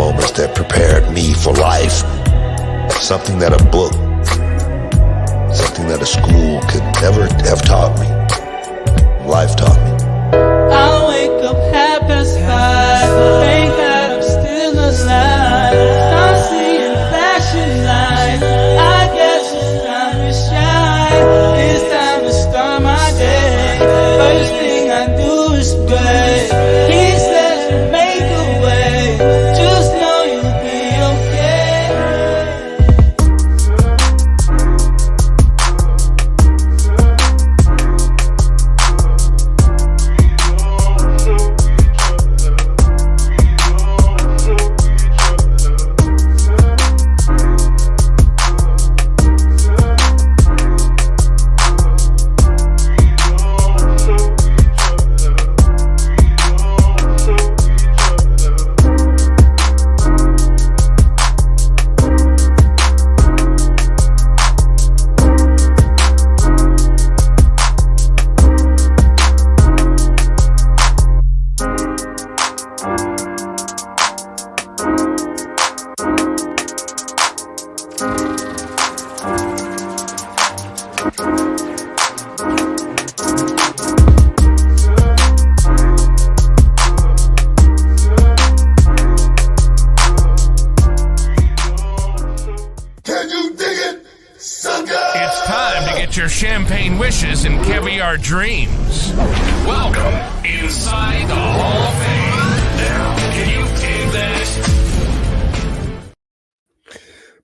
moments that prepared me for life. Something that a book, something that a school could never have taught me. Life taught me. I wake up 5:30, thank God I'm still alive. I'm seeing flashing lights, I guess it's time to shine. It's time to start my day. First thing I do is pray. He says to make a way, just know you'll be your champagne wishes and caviar dreams. Welcome inside the Hall of Fame. Now, can you dig that?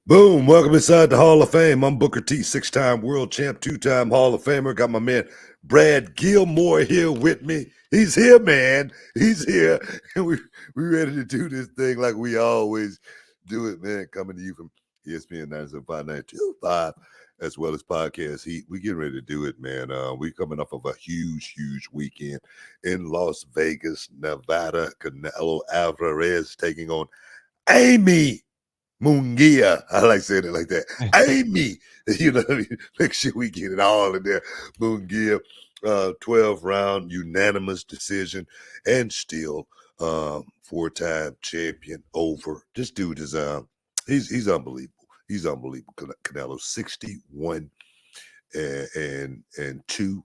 Boom, welcome inside the Hall of Fame. I'm Booker T, 6-time world champ, 2-time Hall of Famer. Got my man Brad Gilmore here with me. He's here, man. He's here. And we ready to do this thing like we always do it, man. Coming to you from ESPN 975 as well as Podcast Heat. We getting ready to do it, man. We coming off of a huge weekend in Las Vegas, Nevada. Canelo Alvarez taking on Amy Munguia. I like saying it like that. Amy, you know what I mean? Make sure we get it all in there. Munguia, 12-round unanimous decision, and still 4-time champion over. This dude is he's unbelievable. He's unbelievable. Canelo 61 and 2.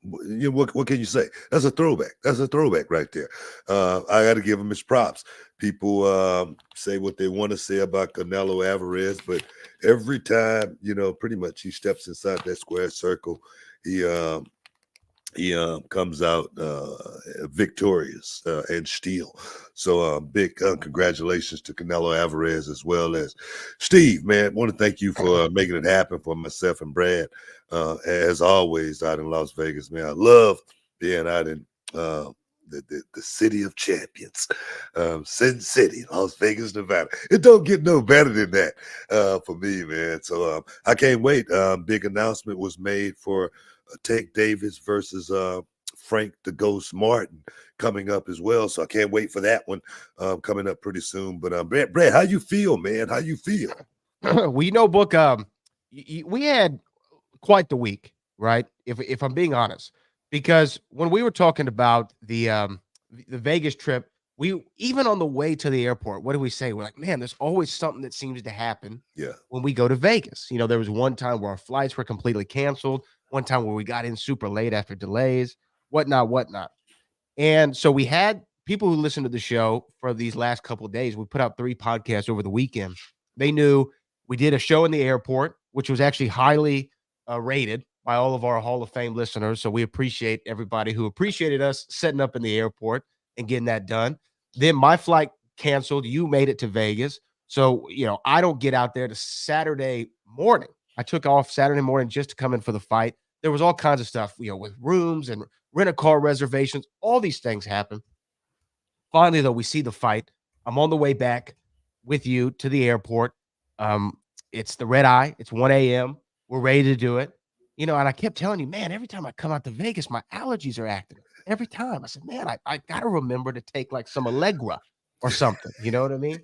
You know, what can you say? That's a throwback. That's a throwback right there. I got to give him his props. People say what they want to say about Canelo Alvarez, but every time, you know, pretty much he steps inside that square circle, he comes out victorious and still. So big congratulations to Canelo Alvarez as well as Steve, man. Want to thank you for making it happen for myself and Brad. As always, out in Las Vegas, man. I love being out in the city of champions, Sin City, Las Vegas, Nevada. It don't get no better than that for me, man. So I can't wait. Big announcement was made for Tank Davis versus Frank the Ghost Martin coming up as well. So I can't wait for that one coming up pretty soon. But Brad, how you feel, man? How you feel? Well, you know, Book, we had quite the week, right? If I'm being honest, because when we were talking about the Vegas trip, we even on the way to the airport, what do we say? We're like, man, there's always something that seems to happen. Yeah. When we go to Vegas, you know, there was one time where our flights were completely canceled. One time where we got in super late after delays, whatnot. And so we had people who listened to the show for these last couple of days. We put out 3 podcasts over the weekend. They knew we did a show in the airport, which was actually highly rated by all of our Hall of Fame listeners. So we appreciate everybody who appreciated us setting up in the airport and getting that done. Then my flight canceled. You made it to Vegas. So, you know, I don't get out there to Saturday morning. I took off Saturday morning just to come in for the fight. There was all kinds of stuff, you know, with rooms and rent-a-car reservations. All these things happen. Finally, though, we see the fight. I'm on the way back with you to the airport. It's the red eye. It's 1 a.m. We're ready to do it. You know, and I kept telling you, man, every time I come out to Vegas, my allergies are active. Every time. I said, man, I got to remember to take like some Allegra or something. You know what I mean?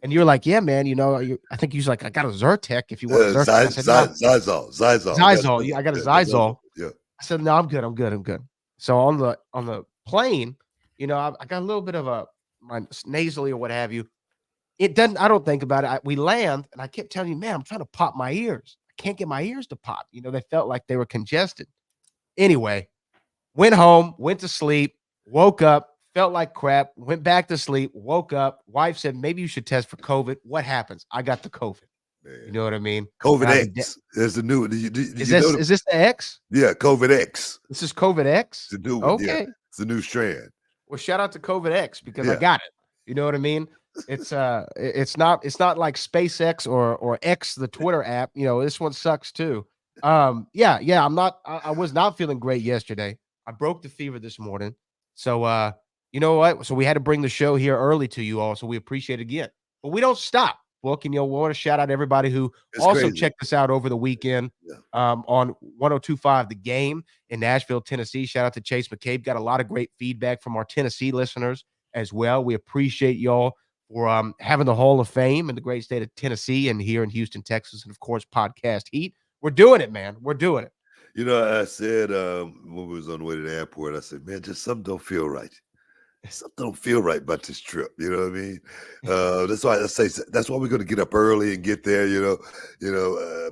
And you're like, yeah, man, you know, I think you're like, I got a Zyrtec if you want a Zyrtec. Zizol. I got a Zizol. Yeah. I said, no, I'm good. So on the plane, you know, I got a little bit of a nasally or what have you. It doesn't. I don't think about it. We land, and I kept telling you, man, I'm trying to pop my ears. I can't get my ears to pop. They felt like they were congested. Anyway, went home, went to sleep, woke up, felt like crap, went back to sleep, woke up. Wife said, maybe you should test for COVID. What happens? I got the COVID. Man. You know what I mean? COVID X. There's the new. Is this the X? Yeah, COVID X. This is COVID X? It's a new one. Okay. Yeah. It's a new strand. Well, shout out to COVID X because I got it. You know what I mean? It's not like SpaceX or X, the Twitter app. This one sucks too. I was not feeling great yesterday. I broke the fever this morning. So you know what? So we had to bring the show here early to you all. So we appreciate it again. But we don't stop. Book, and we want to shout out everybody who checked us out over the weekend on 102.5 The Game in Nashville, Tennessee. Shout out to Chase McCabe. Got a lot of great feedback from our Tennessee listeners as well. We appreciate y'all for having the Hall of Fame in the great state of Tennessee and here in Houston, Texas, and of course, Podcast Heat. We're doing it, man. We're doing it. I said when we was on the way to the airport, I said, man, just something don't feel right. Something don't feel right about this trip. You know what I mean? That's why I say that's why we're going to get up early and get there.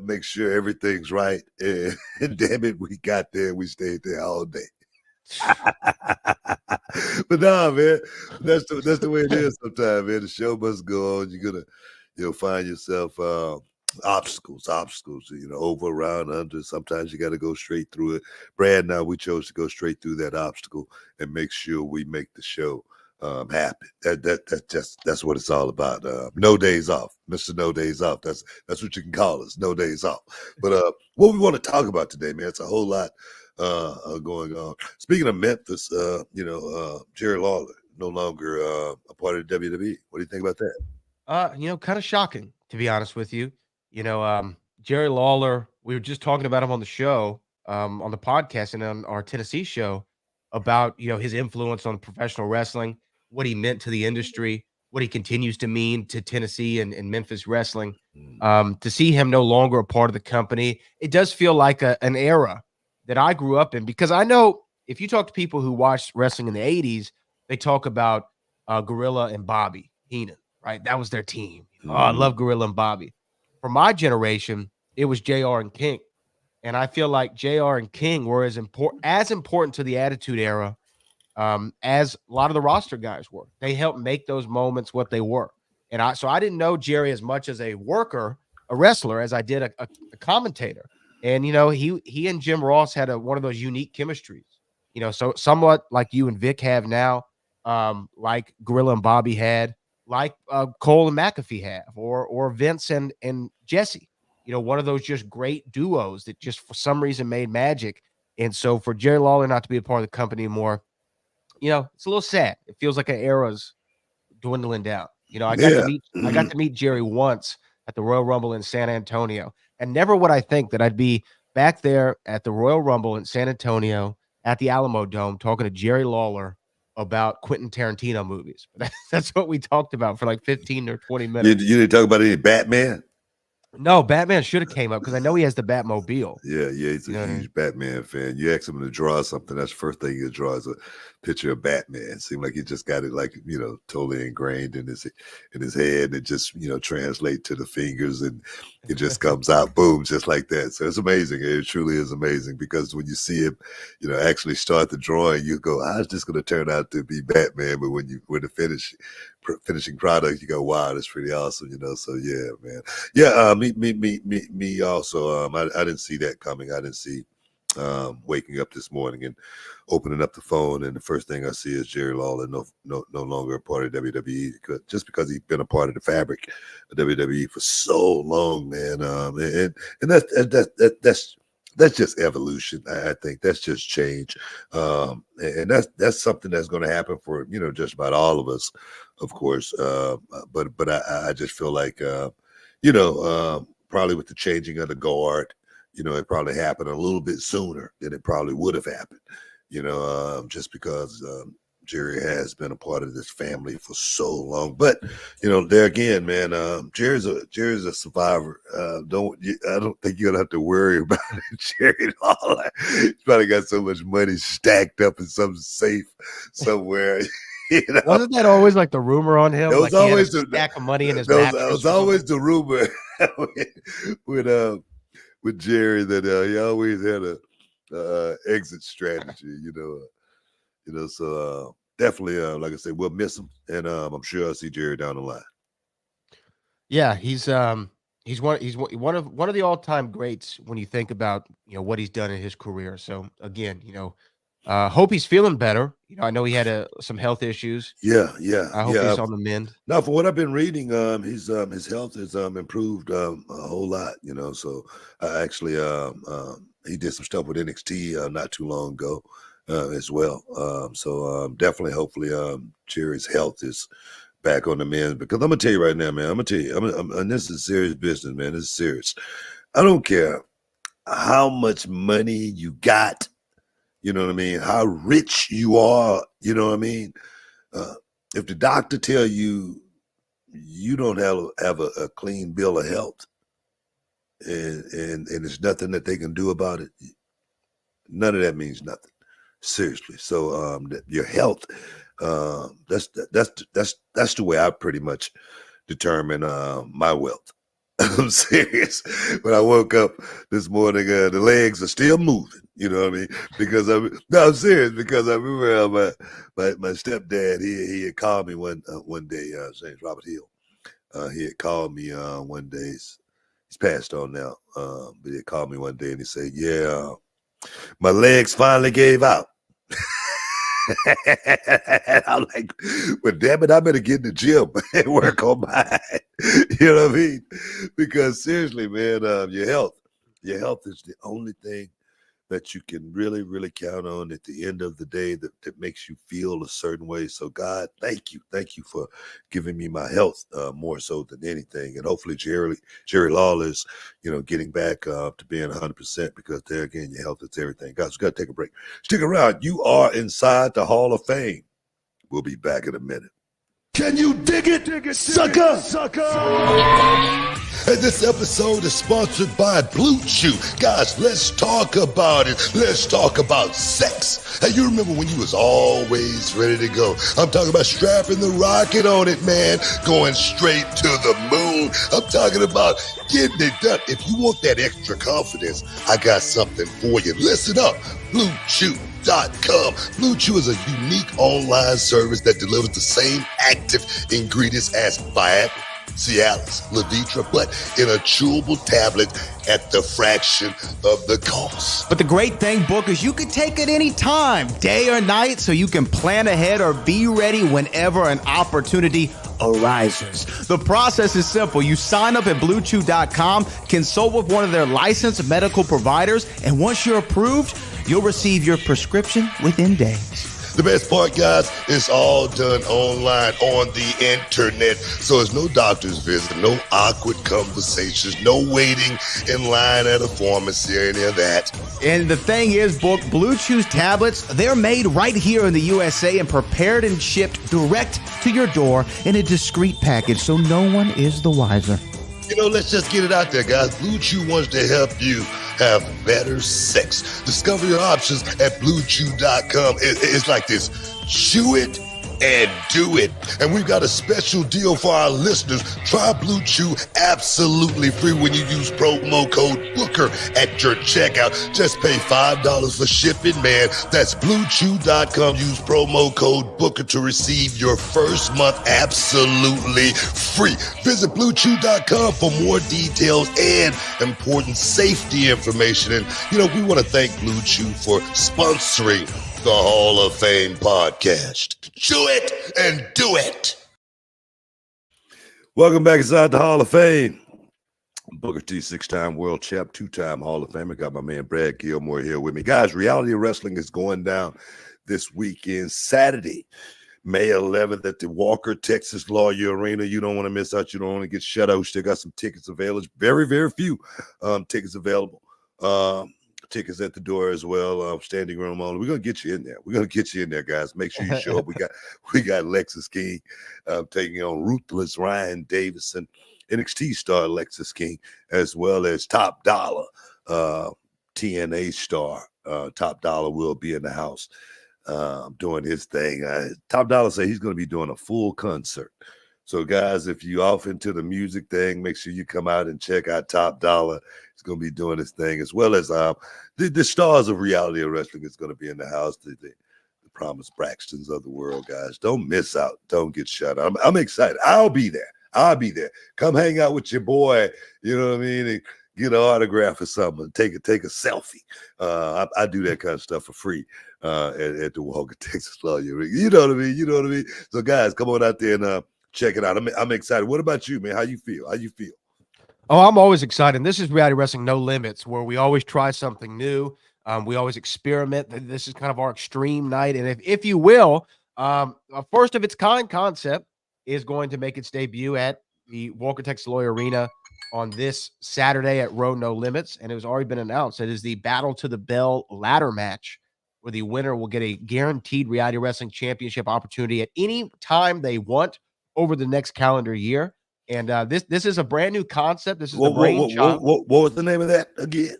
Make sure everything's right. And damn it, we got there. We stayed there all day. But nah, man, that's the way it is sometimes, man. The show must go on. You're gonna find yourself obstacles, over, around, under. Sometimes you got to go straight through it. Brad and I, we chose to go straight through that obstacle and make sure we make the show happen. That's what it's all about. No days off, Mr. No Days Off. That's what you can call us, no days off. But what we want to talk about today, man, it's a whole lot going on. Speaking of Memphis, Jerry Lawler no longer a part of the WWE. What do you think about that? Kind of shocking, to be honest with you. Jerry Lawler, we were just talking about him on the show, on the podcast and on our Tennessee show about, his influence on professional wrestling, what he meant to the industry, what he continues to mean to Tennessee and Memphis wrestling. To see him no longer a part of the company, it does feel like an era that I grew up in, because I know if you talk to people who watched wrestling in the 80s, they talk about Gorilla and Bobby Heenan, right? That was their team. Oh, I love Gorilla and Bobby. For my generation, it was JR and King. And I feel like JR and King were as important to the Attitude Era as a lot of the roster guys were. They helped make those moments what they were. And I didn't know Jerry as much as a wrestler, as I did a commentator. And, he and Jim Ross had one of those unique chemistries, so somewhat like you and Vic have now, like Gorilla and Bobby had, like Cole and McAfee have, or Vince and Jesse, one of those just great duos that just for some reason made magic. And so for Jerry Lawler not to be a part of the company anymore, it's a little sad. It feels like an era's dwindling down. I got to meet Jerry once at the Royal Rumble in San Antonio, and never would I think that I'd be back there at the Royal Rumble in San Antonio at the Alamo Dome talking to Jerry Lawler about Quentin Tarantino movies. That's what we talked about for like 15 or 20 minutes. You didn't talk about any Batman? No, Batman should have came up because I know he has the Batmobile. Yeah, he's a huge Batman fan. You ask him to draw something, that's the first thing he'll draw is a picture of Batman. It seemed like he just got it totally ingrained in his head. It just, translate to the fingers and it just comes out, boom, just like that. So it's amazing. It truly is amazing because when you see him, actually start the drawing, you go, how's this going to turn out to be Batman? But when the finishing product, you go, wow, that's pretty awesome, So yeah, man. Yeah, me also. I didn't see that coming. I didn't see waking up this morning and opening up the phone, and the first thing I see is Jerry Lawler no longer a part of WWE, just because he's been a part of the fabric of WWE for so long, man. And that's just evolution. I think that's just change, and that's something that's going to happen for just about all of us, of course. But I just feel like probably with the changing of the guard, it probably happened a little bit sooner than it probably would have happened, just because Jerry has been a part of this family for so long. But there again, man, Jerry's a survivor. I don't think you're gonna have to worry about Jerry Lawler. He's probably got so much money stacked up in some safe somewhere. You know? Wasn't that always like the rumor on him? There was Like he had a always stack of money in his there mattress. was or always something? the rumor with Jerry that he always had a exit strategy, so definitely like I said, we'll miss him, and I'm sure I'll see Jerry down the line. Yeah, he's one of the all-time greats when you think about, what he's done in his career. So again, hope he's feeling better. I know he had some health issues. Yeah. I hope he's on the mend. Now, from what I've been reading, his health has improved a whole lot. So I actually he did some stuff with NXT not too long ago as well. So definitely, hopefully, Jerry's health is back on the mend, because I'm gonna tell you right now, man. I'm gonna tell you, and this is serious business, man. This is serious. I don't care how much money you got. You know what I mean? How rich you are. You know what I mean? If the doctor tell you you don't have a clean bill of health, and there's nothing that they can do about it, none of that means nothing. Seriously. So your health, that's the way I pretty much determine my wealth. I'm serious. When I woke up this morning, the legs are still moving. You know what I mean? Because I'm serious. Because I remember my stepdad. He had called me one day. His name's Robert Hill. He had called me one day. He's passed on now. But he had called me one day and he said, "Yeah, my legs finally gave out." I'm like, well, damn it, I better get in the gym and work on mine. You know what I mean? Because seriously, man, your health is the only thing that you can really, really count on at the end of the day that makes you feel a certain way. So God, thank you for giving me my health more so than anything. And hopefully Jerry Lawler's, getting back to being 100%, because there again, your health is everything. Guys, we got to take a break. Stick around. You are inside the Hall of Fame. We'll be back in a minute. Can you dig it, sucker? And this episode is sponsored by Blue Chew. Guys, let's talk about it. Let's talk about sex. Hey, you remember when you was always ready to go? I'm talking about strapping the rocket on it, man. Going straight to the moon. I'm talking about getting it done. If you want that extra confidence, I got something for you. Listen up. Blue Chew.com. Blue Chew is a unique online service that delivers the same active ingredients as Viagra, Cialis, Levitra, but in a chewable tablet at the fraction of the cost. But the great thing, Book, is you can take it any time, day or night, so you can plan ahead or be ready whenever an opportunity arises. The process is simple. You sign up at BlueChew.com, consult with one of their licensed medical providers, and once you're approved, you'll receive your prescription within days. The best part, guys, it's all done online on the internet. So there's no doctor's visit, no awkward conversations, no waiting in line at a pharmacy or any of that. And the thing is, Book, Blue Chew's tablets, they're made right here in the USA and prepared and shipped direct to your door in a discreet package, so no one is the wiser. Let's just get it out there, guys. Blue Chew wants to help you have better sex. Discover your options at BlueChew.com. It's like this. Chew it and do it. And we've got a special deal for our listeners. Try Blue Chew absolutely free when you use promo code Booker at your checkout. Just pay $5 for shipping, man. That's BlueChew.com. Use promo code Booker to receive your first month absolutely free. Visit BlueChew.com for more details and important safety information. And, we want to thank Blue Chew for sponsoring the Hall of Fame podcast. Chew it and do it. Welcome back inside the Hall of Fame. Booker T, 6-time world champ, 2-time Hall of Famer. Got my man Brad Gilmore here with me. Guys, reality wrestling is going down this weekend, Saturday, May 11th at the Walker, Texas Lawyer Arena. You don't want to miss out. You don't want to get shut out. Still got some tickets available. Very, very few tickets available. Tickets at the door as well. Standing room only. We're gonna get you in there. We're gonna get you in there, guys. Make sure you show up. We got Lexus King taking on Ruthless Ryan Davison, NXT star Lexus King, as well as Top Dollar, TNA star. Top Dollar will be in the house. doing his thing. Top Dollar say he's going to be doing a full concert. So, guys, if you off into the music thing, make sure you come out and check out Top Dollar. He's going to be doing his thing, as well as the stars of reality wrestling is going to be in the house. The Promise Braxtons of the world, guys. Don't miss out. Don't get shut out. I'm excited. I'll be there. Come hang out with your boy. You know what I mean? And get an autograph or something. Take a selfie. I do that kind of stuff for free at the Walker, Texas Lawyer. You know what I mean? So, guys, come on out there and check it out. I'm excited. What about you, man? How you feel? Oh, I'm always excited. This is Reality Wrestling No Limits, where we always try something new. We always experiment. This is kind of our extreme night. And if you will, a first of its kind concept is going to make its debut at the Walker Texas Lawyer Arena on this Saturday at Row No Limits. And it has already been announced. It is the Battle to the Bell ladder match, where the winner will get a guaranteed Reality Wrestling Championship opportunity at any time they want over the next calendar year. And this is a brand new concept. This is the brainchild. What was the name of that again?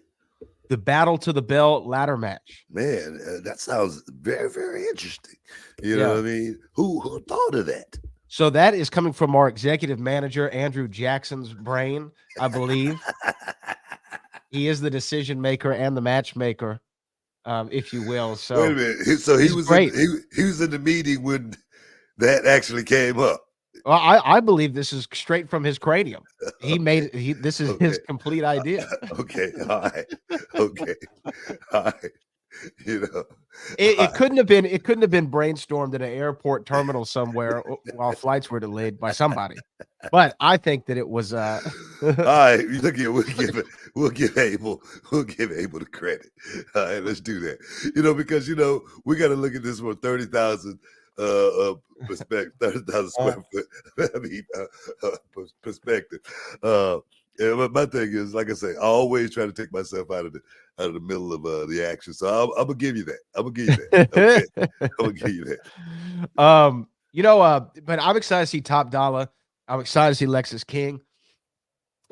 The Battle to the Bell ladder match. Man, that sounds very, very interesting. You know what I mean? Who thought of that? So that is coming from our executive manager, Andrew Jackson's brain, I believe. He is the decision maker and the matchmaker, if you will. So wait a minute. So he was great. He was in the meeting when that actually came up. Well, I believe this is straight from his cranium. This is his complete idea. Okay. All right. Okay. All right. You know, it couldn't have been brainstormed in an airport terminal somewhere while flights were delayed by somebody. But I think that it was all right. Look at we'll give Abel the credit. All right, let's do that. Because we got to look at this from 30,000 perspective, 30,000 square foot. I mean, perspective. But my thing is, like I say, I always try to take myself out of the middle of the action. So I'm gonna give you that. Okay. I'm gonna give you that. But I'm excited to see Top Dollar. I'm excited to see Lexus King.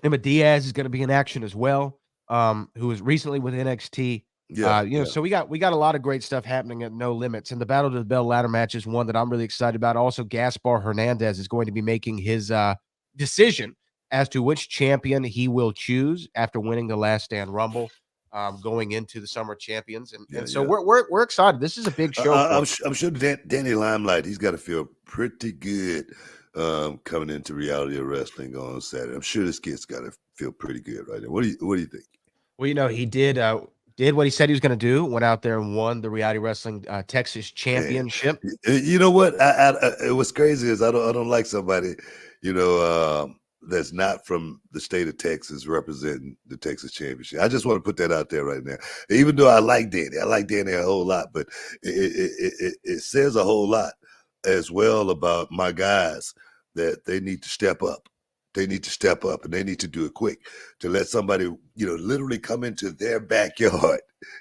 Emma Diaz is going to be in action as well. Who was recently with NXT. So we got a lot of great stuff happening at No Limits, and the Battle to the Bell ladder match is one that I'm really excited about. Also, Gaspar Hernandez is going to be making his decision as to which champion he will choose after winning the Last Stand Rumble, going into the Summer Champions, so we're excited. This is a big show. I'm sure Danny Limelight, he's got to feel pretty good coming into reality of wrestling on Saturday. I'm sure this kid's got to feel pretty good right now. What do you think? Well, he did what he said he was going to do. Went out there and won the Reality Wrestling Texas Championship. You know what? It was crazy is I don't like somebody, that's not from the state of Texas representing the Texas Championship. I just want to put that out there right now. Even though I like Danny a whole lot, but it says a whole lot as well about my guys that they need to step up. They need to step up, and they need to do it quick to let somebody, literally come into their backyard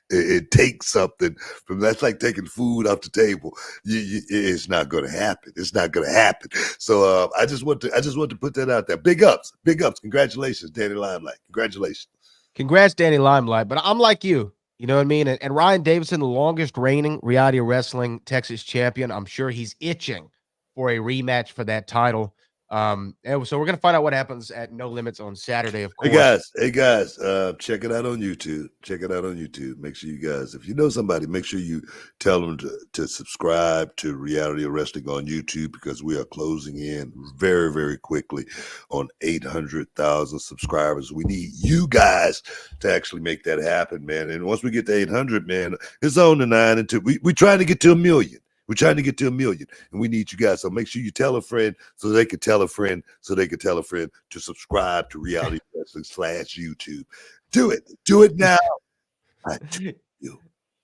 and take something from. That's like taking food off the table. It's not going to happen. It's not going to happen. So I just want to put that out there. Big ups. Congratulations, Danny Limelight. Congratulations. Congrats, Danny Limelight. But I'm like you. You know what I mean? And Ryan Davidson, the longest reigning Reality Wrestling Texas champion, I'm sure he's itching for a rematch for that title. And so we're gonna find out what happens at No Limits on Saturday, of course. Hey guys, check it out on YouTube. Make sure you guys, if you know somebody, make sure you tell them to subscribe to Reality Wrestling on YouTube, because we are closing in very, very quickly on 800,000 subscribers. We need you guys to actually make that happen, man. And once we get to 800, man, it's on the 9 and 2. We're trying to get to 1 million. We're trying to get to 1 million, and we need you guys. So make sure you tell a friend so they can tell a friend so they can tell a friend to subscribe to Reality Wrestling /YouTube. Do it now.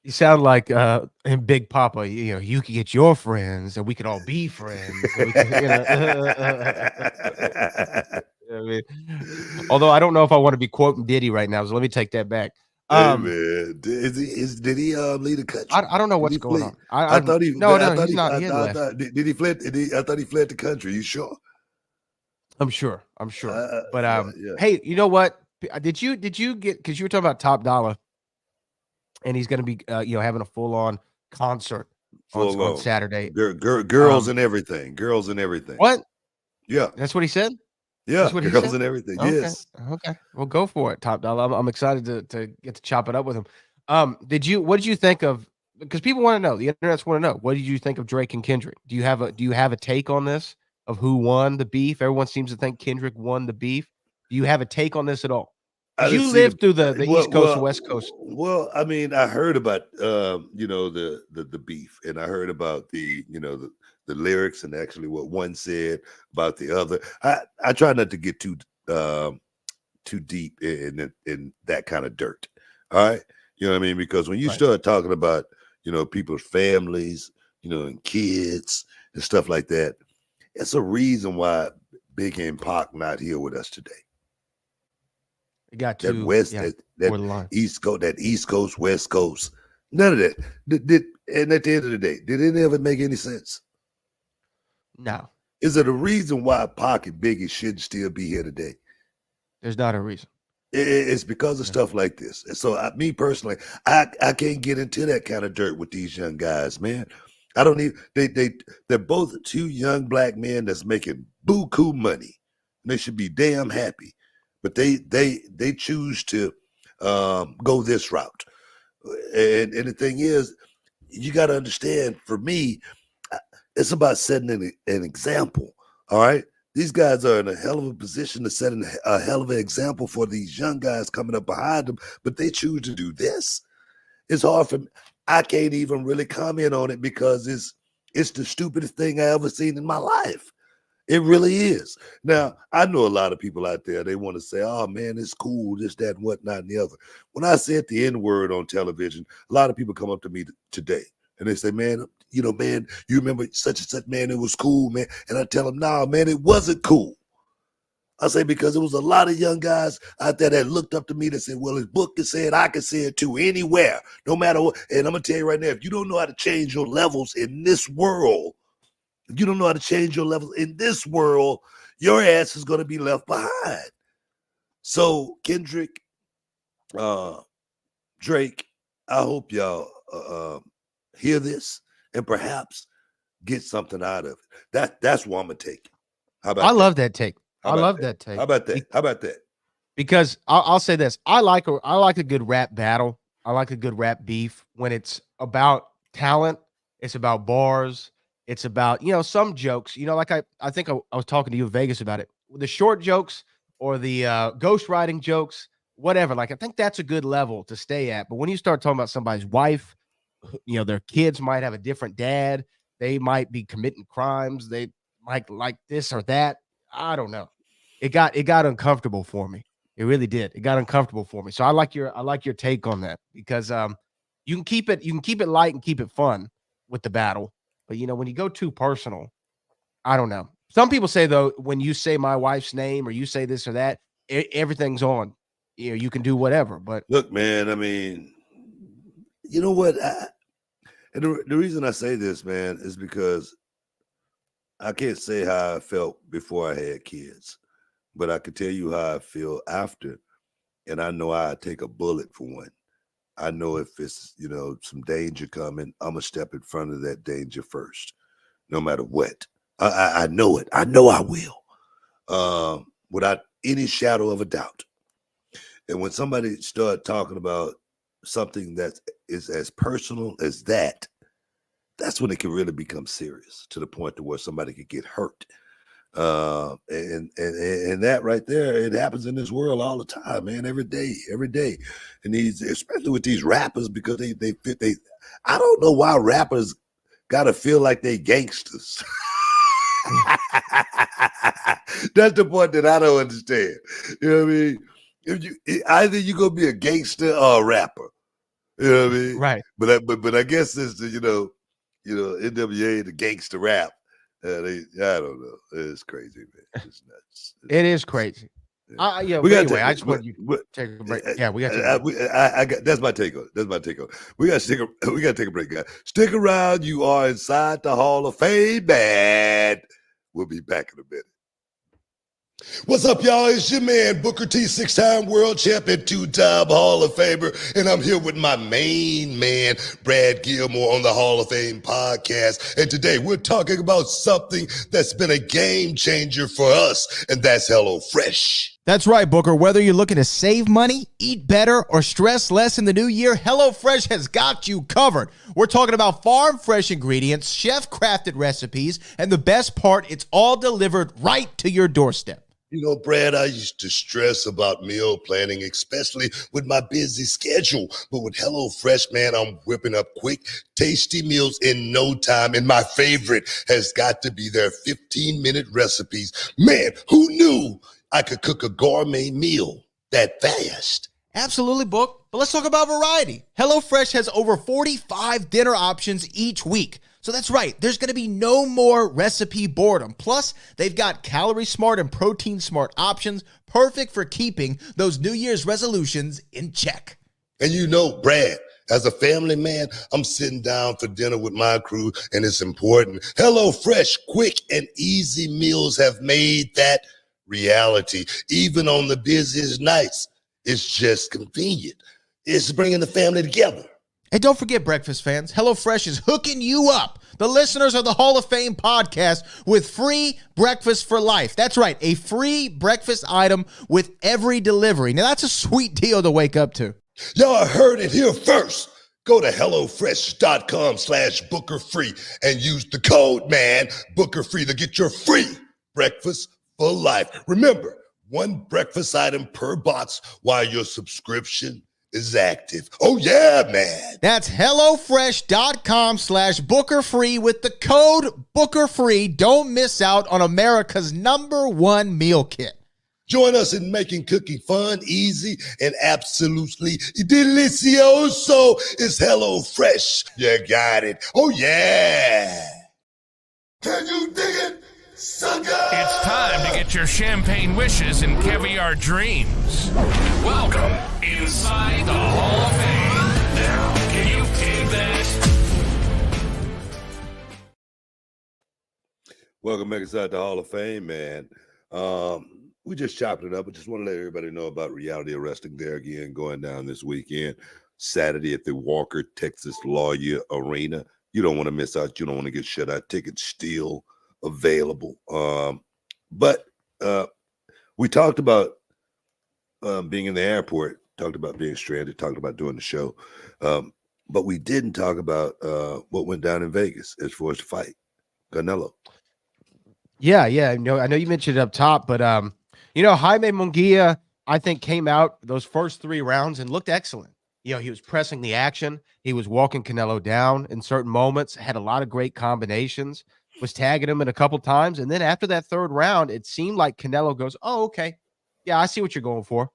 You sound like in Big Papa. You can get your friends, and we can all be friends. I mean, although I don't know if I want to be quoting Diddy right now, so let me take that back. Hey, man. Did he lead the country? I don't know what's going on. I thought he no, I thought he's he, not. I, He had I, left. thought, did he fled? I thought he fled the country. You sure? I'm sure. But hey, you know what? Did you get, because you were talking about Top Dollar, and he's going to be having a full on concert on Saturday. Girls and everything. Girls and everything. What? Yeah. That's what he said? Yeah. That's what he Girls said? and everything. Okay. Yes. Okay. Well, go for it, Top Dollar. I'm excited to get to chop it up with him. What did you think of, because people want to know, the internet's want to know, what did you think of Drake and Kendrick? Do you have a take on this of who won the beef? Everyone seems to think Kendrick won the beef. Do you have a take on this at all? I didn't You see lived through the well, East Coast well, and West Coast. Well, I mean, I heard about the beef, and I heard about the lyrics and actually what one said about the other. I try not to get too deep in that kind of dirt. All right, you know what I mean? Because when you start talking about people's families, and kids and stuff like that, it's a reason why Big and Pac not here with us today. You got that East Coast, that East Coast, West Coast, none of that. And at the end of the day, did it ever make any sense? No. Is it a reason why Pac and Biggie shouldn't still be here today? There's not a reason. It's because of stuff like this. And so, me personally, I can't get into that kind of dirt with these young guys, man. I don't need. They're both two young black men that's making buku money. And they should be damn happy. But they choose to go this route. And the thing is, you got to understand, for me, it's about setting an example, all right? These guys are in a hell of a position to set a hell of an example for these young guys coming up behind them, but they choose to do this. It's hard for me. I can't even really comment on it because it's the stupidest thing I ever seen in my life. It really is. Now, I know a lot of people out there, they want to say, oh, man, it's cool, this, that, and whatnot, and the other. When I said the N-word on television, a lot of people come up to me today, and they say, man, man, you remember such and such, man, it was cool, man. And I tell them, nah, man, it wasn't cool. I say, because there was a lot of young guys out there that looked up to me that said, well, his book is said I can say it too, anywhere, no matter what. And I'm going to tell you right now, if you don't know how to change your levels in this world, if you don't know how to change your levels in this world, your ass is going to be left behind. So, Kendrick, Drake, I hope y'all hear this and perhaps get something out of it. That's what I'm going to take. How about I love that take. I love that take. How about that? How about that? Because I'll say this. I like a good rap battle. I like a good rap beef when it's about talent. It's about bars. It's about, some jokes, like I think I was talking to you in Vegas about it. The short jokes or the ghostwriting jokes, whatever. Like, I think that's a good level to stay at. But when you start talking about somebody's wife, their kids might have a different dad. They might be committing crimes. They might like this or that. I don't know. It got uncomfortable for me. It really did. It got uncomfortable for me. So I like your take on that because you can keep it light and keep it fun with the battle. But when you go too personal, I don't know. Some people say though, when you say my wife's name or you say this or that, everything's on. You can do whatever. But look, man, I mean, you know what? And the reason I say this, man, is because I can't say how I felt before I had kids, but I can tell you how I feel after. And I know I take a bullet for one. I know if it's, some danger coming, I'm going to step in front of that danger first, no matter what. I know it. I know I will, without any shadow of a doubt. And when somebody start talking about something that is as personal as that, that's when it can really become serious to the point to where somebody could get hurt. And that right there, it happens in this world all the time, man, every day. And especially with these rappers, because they I don't know why rappers gotta feel like they gangsters. That's the point that I don't understand. You know what I mean? Either you gonna be a gangster or a rapper. You know what I mean? Right. But I guess it's the NWA, the gangster rap. I don't know. It's crazy, man. It's nuts. It is crazy. Yeah. I just want you to take a break. Yeah, we got to. That's my take on it. We got to take a break, guys. Stick around. You are inside the Hall of Fame, man. We'll be back in a minute. What's up, y'all? It's your man, Booker T, 6-time world champion, 2-time Hall of Famer, and I'm here with my main man, Brad Gilmore, on the Hall of Fame podcast. And today we're talking about something that's been a game changer for us, and that's HelloFresh. That's right, Booker. Whether you're looking to save money, eat better, or stress less in the new year, HelloFresh has got you covered. We're talking about farm-fresh ingredients, chef-crafted recipes, and the best part, it's all delivered right to your doorstep. You know, Brad, I used to stress about meal planning, especially with my busy schedule. But with HelloFresh, man, I'm whipping up quick, tasty meals in no time. And my favorite has got to be their 15-minute recipes. Man, who knew I could cook a gourmet meal that fast? Absolutely, Book. But let's talk about variety. HelloFresh has over 45 dinner options each week. So that's right. There's going to be no more recipe boredom. Plus, they've got calorie smart and protein smart options, perfect for keeping those New Year's resolutions in check. And you know, Brad, as a family man, I'm sitting down for dinner with my crew, and it's important. HelloFresh, quick and easy meals have made that reality. Even on the busiest nights, it's just convenient. It's bringing the family together. And don't forget, breakfast fans, HelloFresh is hooking you up, the listeners of the Hall of Fame podcast, with free breakfast for life. That's right, a free breakfast item with every delivery. Now, that's a sweet deal to wake up to. Y'all heard it here first. Go to HelloFresh.com/BookerFree and use the code, man, BookerFree, to get your free breakfast for life. Remember, one breakfast item per box while your subscription is active. Oh, yeah, man. That's HelloFresh.com/BookerFree with the code BookerFree. Don't miss out on America's #1 meal kit. Join us in making cooking fun, easy, and absolutely delicioso. It's HelloFresh. You got it. Oh, yeah. Can you dig it, sucker? It's time to get your champagne wishes and caviar dreams. Welcome inside the Hall of Fame. Now, can you dig that? Welcome back inside the Hall of Fame, man. We just chopped it up. I just want to let everybody know about Reality of Wrestling there again, going down this weekend, Saturday at the Walker, Texas Lawyer Arena. You don't want to miss out. You don't want to get shut out. Tickets still available. But we talked about being in the airport, talked about being stranded, talked about doing the show. But we didn't talk about what went down in Vegas as far as the fight, Canelo. Yeah. I know you mentioned it up top, but Jaime Munguia, I think, came out those first 3 rounds and looked excellent. He was pressing the action. He was walking Canelo down in certain moments, had a lot of great combinations, was tagging him in a couple times. And then after that 3rd round, it seemed like Canelo goes, oh, okay. Yeah, I see what you're going for.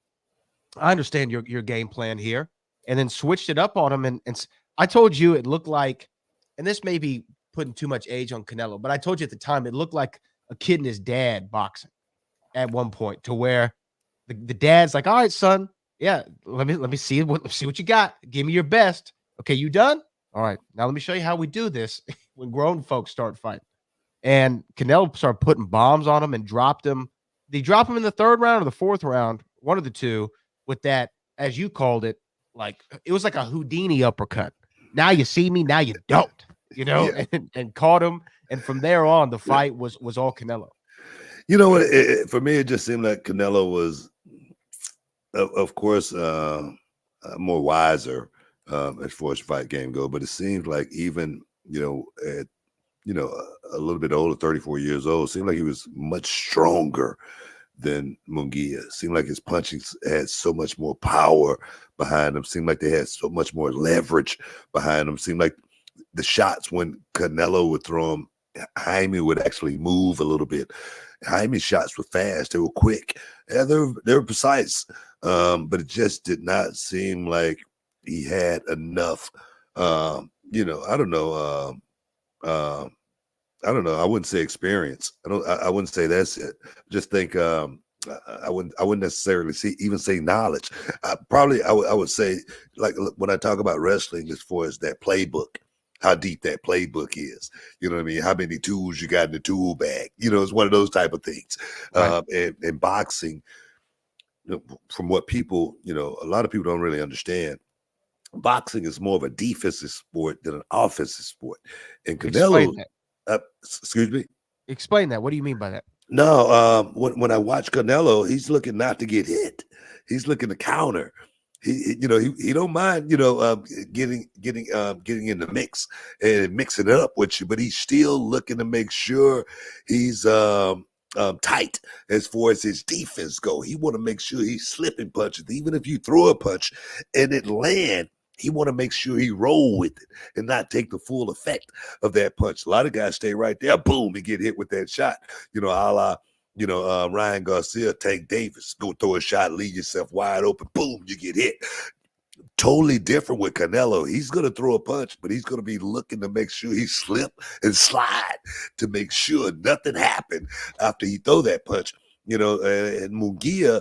I understand your game plan here. And then switched it up on him. And I told you it looked like, and this may be putting too much age on Canelo, but I told you at the time, it looked like a kid and his dad boxing at one point, to where the dad's like, all right, son. Yeah, let me see what you got. Give me your best. Okay, you done? All right, now let me show you how we do this when grown folks start fighting. And Canelo started putting bombs on him and dropped him. Did he drop him in the 3rd round or the 4th round? One of the two, with that, as you called it, like it was like a Houdini uppercut. Now you see me, now you don't. Yeah. and caught him. And from there on, the fight was all Canelo. You know what? For me, it just seemed like Canelo was, of course, more wiser as far as fight game go. But it seems like even at a little bit older, 34 years old, seemed like he was much stronger than Munguia. Seemed like his punching had so much more power behind him. Seemed like they had so much more leverage behind him. Seemed like the shots when Canelo would throw them, Jaime would actually move a little bit. Jaime's shots were fast. They were quick. Yeah, they were precise. But it just did not seem like he had enough. I don't know. I don't know. I wouldn't say experience. I wouldn't say that's it. Just think. I wouldn't necessarily say knowledge. I would say, like when I talk about wrestling, as far as that playbook, how deep that playbook is. You know what I mean? How many tools you got in the tool bag? You know, it's one of those type of things. Right. And boxing, from what people, a lot of people don't really understand. Boxing is more of a defensive sport than an offensive sport. And Explain Canelo, that. excuse me. Explain that. What do you mean by that? No, when I watch Canelo, he's looking not to get hit. He's looking to counter. He don't mind, getting in the mix and mixing it up with you, but he's still looking to make sure he's tight as far as his defense go. He want to make sure he's slipping punches, even if you throw a punch and it land. He want to make sure he roll with it and not take the full effect of that punch. A lot of guys stay right there, boom, and get hit with that shot. A la, Ryan Garcia, Tank Davis, go throw a shot, leave yourself wide open, boom, you get hit. Totally different with Canelo. He's going to throw a punch, but he's going to be looking to make sure he slip and slide to make sure nothing happened after he throw that punch. And Munguia,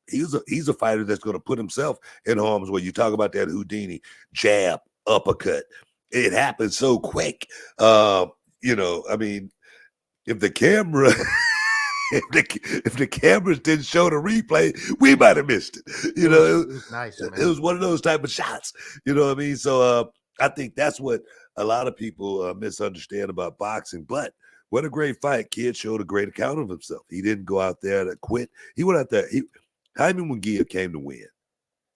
he's a fighter that's going to put himself in harm's way. You talk about that Houdini jab, uppercut. It happens so quick. I mean, if the camera if the cameras didn't show the replay, we might have missed it. It was nice, man. It was one of those type of shots. You know what I mean? So I think that's what a lot of people misunderstand about boxing. But what a great fight. Kid showed a great account of himself. He didn't go out there to quit. He went out there. Jaime Munguia came to win.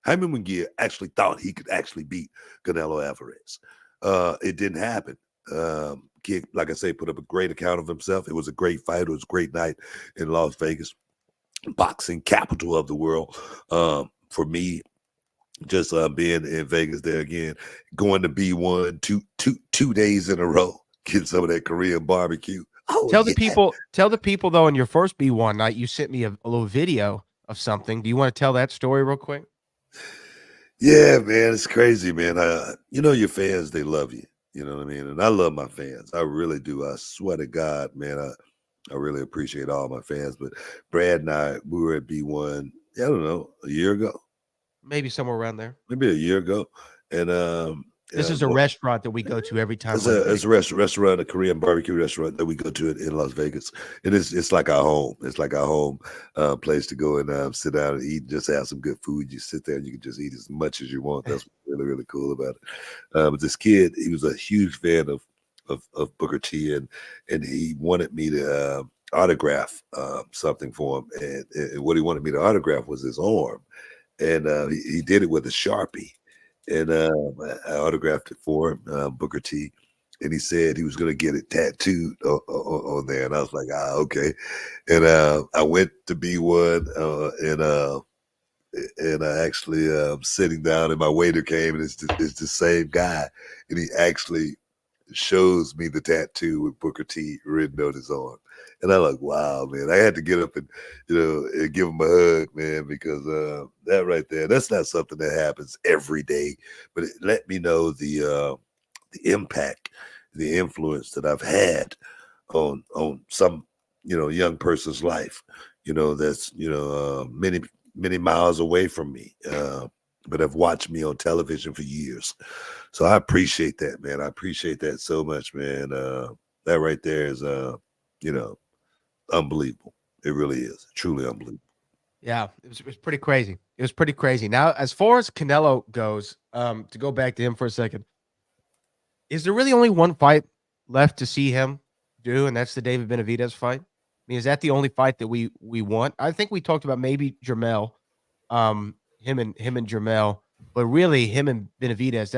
Jaime Munguia actually thought he could actually beat Canelo Alvarez. It didn't happen. Kid, like I say, put up a great account of himself. It was a great fight. It was a great night in Las Vegas, boxing capital of the world. For me, just being in Vegas there again, going to B1 two days in a row, getting some of that Korean barbecue. Oh, tell the people though, in your first B1 night, you sent me a little video of something. Do you want to tell that story real quick? Yeah, man, it's crazy, man. Your fans, they love you. You know what I mean? And I love my fans. I really do. I swear to God, man, I really appreciate all my fans. But Brad and I, we were at B1, I don't know, a year ago. Maybe somewhere around there. Maybe a year ago. And this is a restaurant that we go to every time. It's a restaurant, a Korean barbecue restaurant that we go to in Las Vegas. And it's like our home. It's like our home place to go and sit down and eat and just have some good food. You sit there and you can just eat as much as you want. That's what's really, really cool about it. But this kid, he was a huge fan of Booker T, and he wanted me to autograph something for him. And what he wanted me to autograph was his arm. And he did it with a Sharpie. And I autographed it for him, Booker T. And he said he was going to get it tattooed on there. And I was like, okay. And I went to B1 and I actually sitting down and my waiter came and it's the same guy. And he actually shows me the tattoo with Booker T written on his arm. And I'm like, wow, man, I had to get up and, and give him a hug, man, because that right there, that's not something that happens every day, but it let me know the impact, the influence that I've had on some, young person's life, that's, many, many miles away from me, but have watched me on television for years. So I appreciate that, man. I appreciate that so much, man. That right there is, unbelievable. It really is truly unbelievable. Yeah, it was pretty crazy. It was pretty crazy. Now, as far as Canelo goes, to go back to him for a second, is there really only one fight left to see him do, and that's the David Benavidez fight? I mean, is that the only fight that we want? I think we talked about maybe Jermell, him and Jermell, but really him and Benavidez,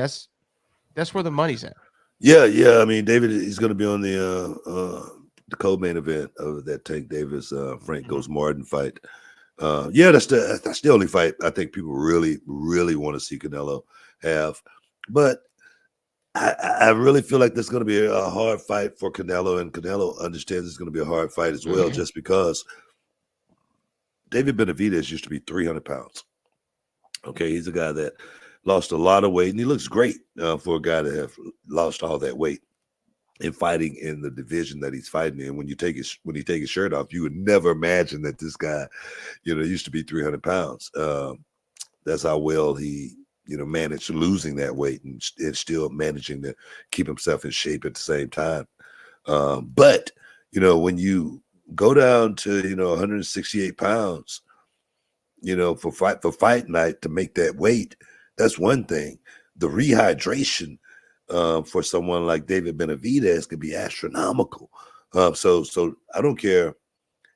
that's where the money's at. Yeah. I mean, David, he's going to be on the co-main event of that Tank Davis Frank Ghost Martin fight. That's the only fight I think people really, really want to see Canelo have. But I really feel like there's going to be a hard fight for Canelo, and Canelo understands it's going to be a hard fight as well, just because David Benavidez used to be 300 pounds. Okay, he's a guy that lost a lot of weight, and he looks great for a guy to have lost all that weight and fighting in the division that he's fighting in. When you take his shirt off, you would never imagine that this guy, used to be 300 pounds. That's how well he manage losing that weight and still managing to keep himself in shape at the same time. But when you go down to 168 pounds, for fight night to make that weight, that's one thing. The rehydration for someone like David Benavidez could be astronomical. So I don't care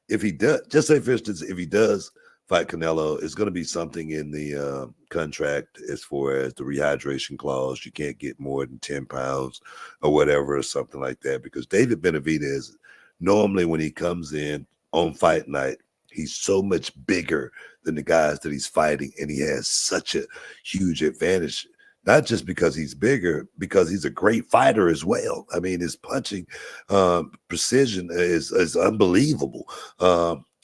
if he does. Just say, for instance, if he does fight Canelo, it's going to be something in the contract as far as the rehydration clause. You can't get more than 10 pounds or whatever, or something like that. Because David Benavidez, normally when he comes in on fight night, he's so much bigger than the guys that he's fighting, and he has such a huge advantage. Not just because he's bigger, because he's a great fighter as well. I mean, his punching precision is unbelievable.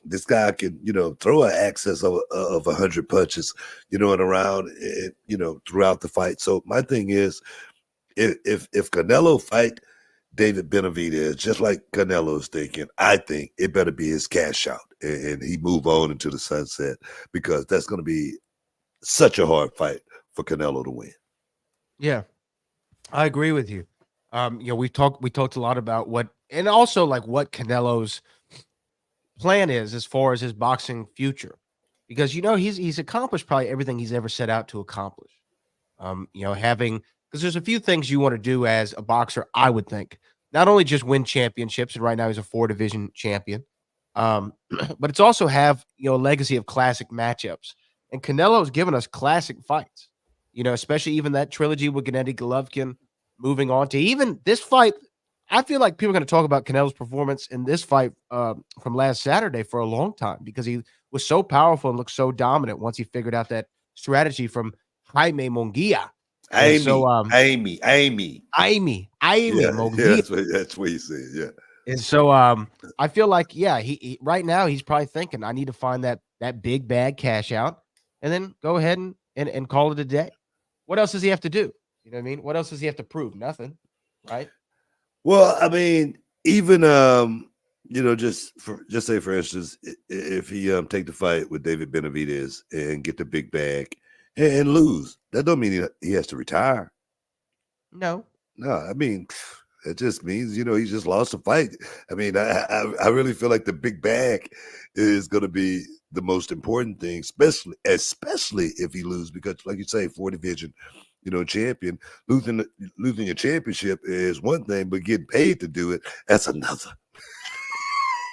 This guy can, throw an excess of 100 punches, and around, throughout the fight. So my thing is, if Canelo fight David Benavidez, just like Canelo is thinking, I think it better be his cash out and he move on into the sunset, because that's going to be such a hard fight for Canelo to win. Yeah, I agree with you. We talked a lot about what Canelo's plan is as far as his boxing future, because he's accomplished probably everything he's ever set out to accomplish. Because there's a few things you want to do as a boxer, I would think. Not only just win championships, and right now he's a 4-division champion, but it's also have a legacy of classic matchups. And Canelo's given us classic fights. Especially even that trilogy with Gennady Golovkin, moving on to even this fight. I feel like people are going to talk about Canelo's performance in this fight from last Saturday for a long time, because he was so powerful and looked so dominant once he figured out that strategy from Jaime Munguia. Amy Munguia. Yeah, that's what he said. Yeah. And so I feel like, he right now he's probably thinking, I need to find that big bag cash out and then go ahead and call it a day. What else does he have to do? You know what I mean? What else does he have to prove? Nothing, right? Well, I mean, even just say, for instance, if he take the fight with David Benavidez and get the big bag and lose, that don't mean he has to retire. No, I mean, it just means he just lost a fight. I mean, I really feel like the big bag is going to be the most important thing, especially if he loses, because, like you say, 4-division, champion. Losing a championship is one thing, but getting paid to do it, that's another.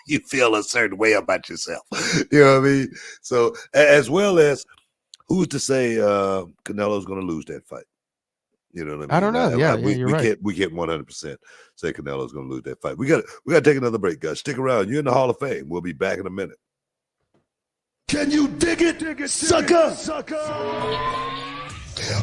You feel a certain way about yourself. You know what I mean? So, as well as, who's to say Canelo's going to lose that fight? You know what I mean? I don't know. You're right. We can't 100% say Canelo's going to lose that fight. We got to take another break, guys. Stick around. You're in the Hall of Fame. We'll be back in a minute. Can you dig it, sucker?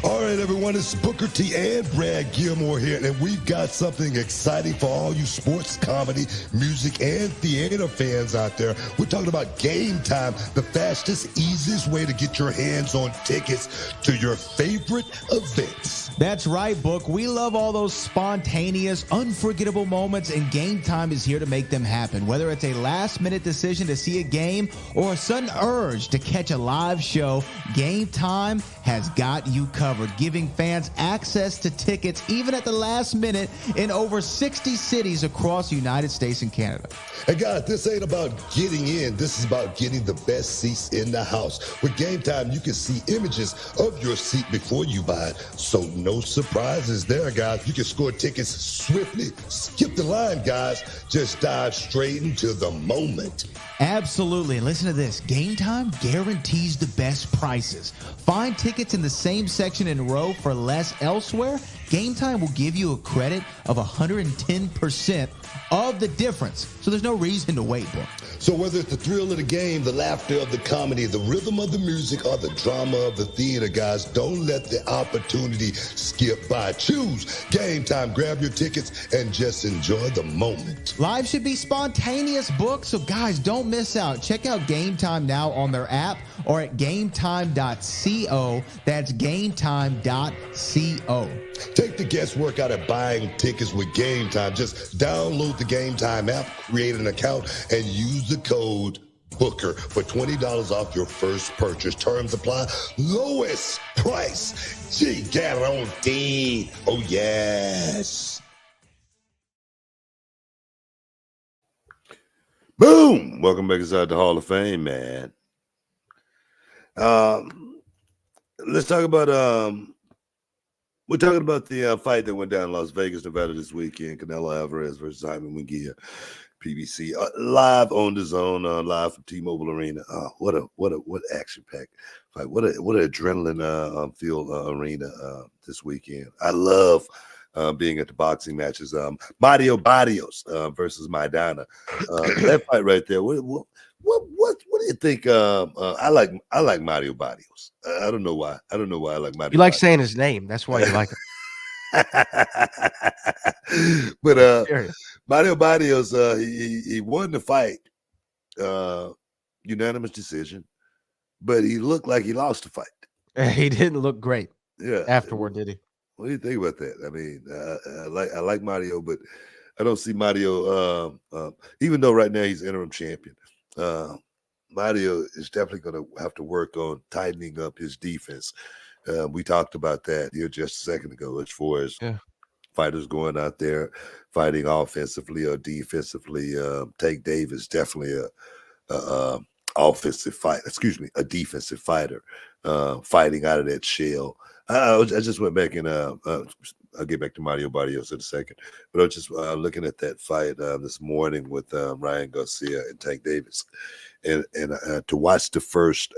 All right, everyone, it's Booker T and Brad Gilmore here, and we've got something exciting for all you sports, comedy, music, and theater fans out there. We're talking about Game Time, the fastest, easiest way to get your hands on tickets to your favorite events. That's right, Book. We love all those spontaneous, unforgettable moments, and Game Time is here to make them happen. Whether it's a last-minute decision to see a game or a sudden urge to catch a live show, Game Time has got you covered, giving fans access to tickets even at the last minute in over 60 cities across the United States and Canada. And guys, this ain't about getting in. This is about getting the best seats in the house. With Game Time, you can see images of your seat before you buy it. So no surprises there, guys. You can score tickets swiftly. Skip the line, guys. Just dive straight into the moment. Absolutely. And listen to this. Game Time guarantees the best prices. Find tickets in the same section in row for less elsewhere. Game Time will give you a credit of 110% of the difference. So there's no reason to wait, bro. So whether it's the thrill of the game, the laughter of the comedy, the rhythm of the music, or the drama of the theater, guys, don't let the opportunity skip by. Choose Game Time. Grab your tickets and just enjoy the moment. Live should be spontaneous, Book. So guys, don't miss out. Check out Game Time now on their app or at gametime.co. That's gametime.co. Take the guesswork out of buying tickets with Game Time. Just download the Game Time app, create an account, and use the code Booker for $20 off your first purchase. Terms apply. Lowest price. G guaranteed. Oh, yes. Boom! Welcome back inside the Hall of Fame, man. Let's talk about we're talking about the fight that went down in Las Vegas, Nevada this weekend. Canelo Alvarez versus Jaime Munguia, PBC, live on the zone, live from T-Mobile Arena. What action packed fight! What an adrenaline filled arena this weekend. I love being at the boxing matches. Mario Barrios versus Maidana. That fight right there. What do you think? I like Mario Barrios. I don't know why. I like Mario. You like Barrios. saying his name. That's why you like him. But Mario Barrios, he won the fight, unanimous decision, but he looked like he lost the fight. He didn't look great. Yeah. Afterward, did he? What do you think about that? I mean, I like Mario, but I don't see Mario. Even though right now he's interim champion, Mario is definitely going to have to work on tightening up his defense. We talked about that here just a second ago, as far as fighters going out there fighting offensively or defensively. Tank Davis definitely a offensive fight. Excuse me, a defensive fighter fighting out of that shell. I just went back and I'll get back to Mario Barrios in a second, but I was just looking at that fight this morning with Ryan Garcia and Tank Davis, and to watch the first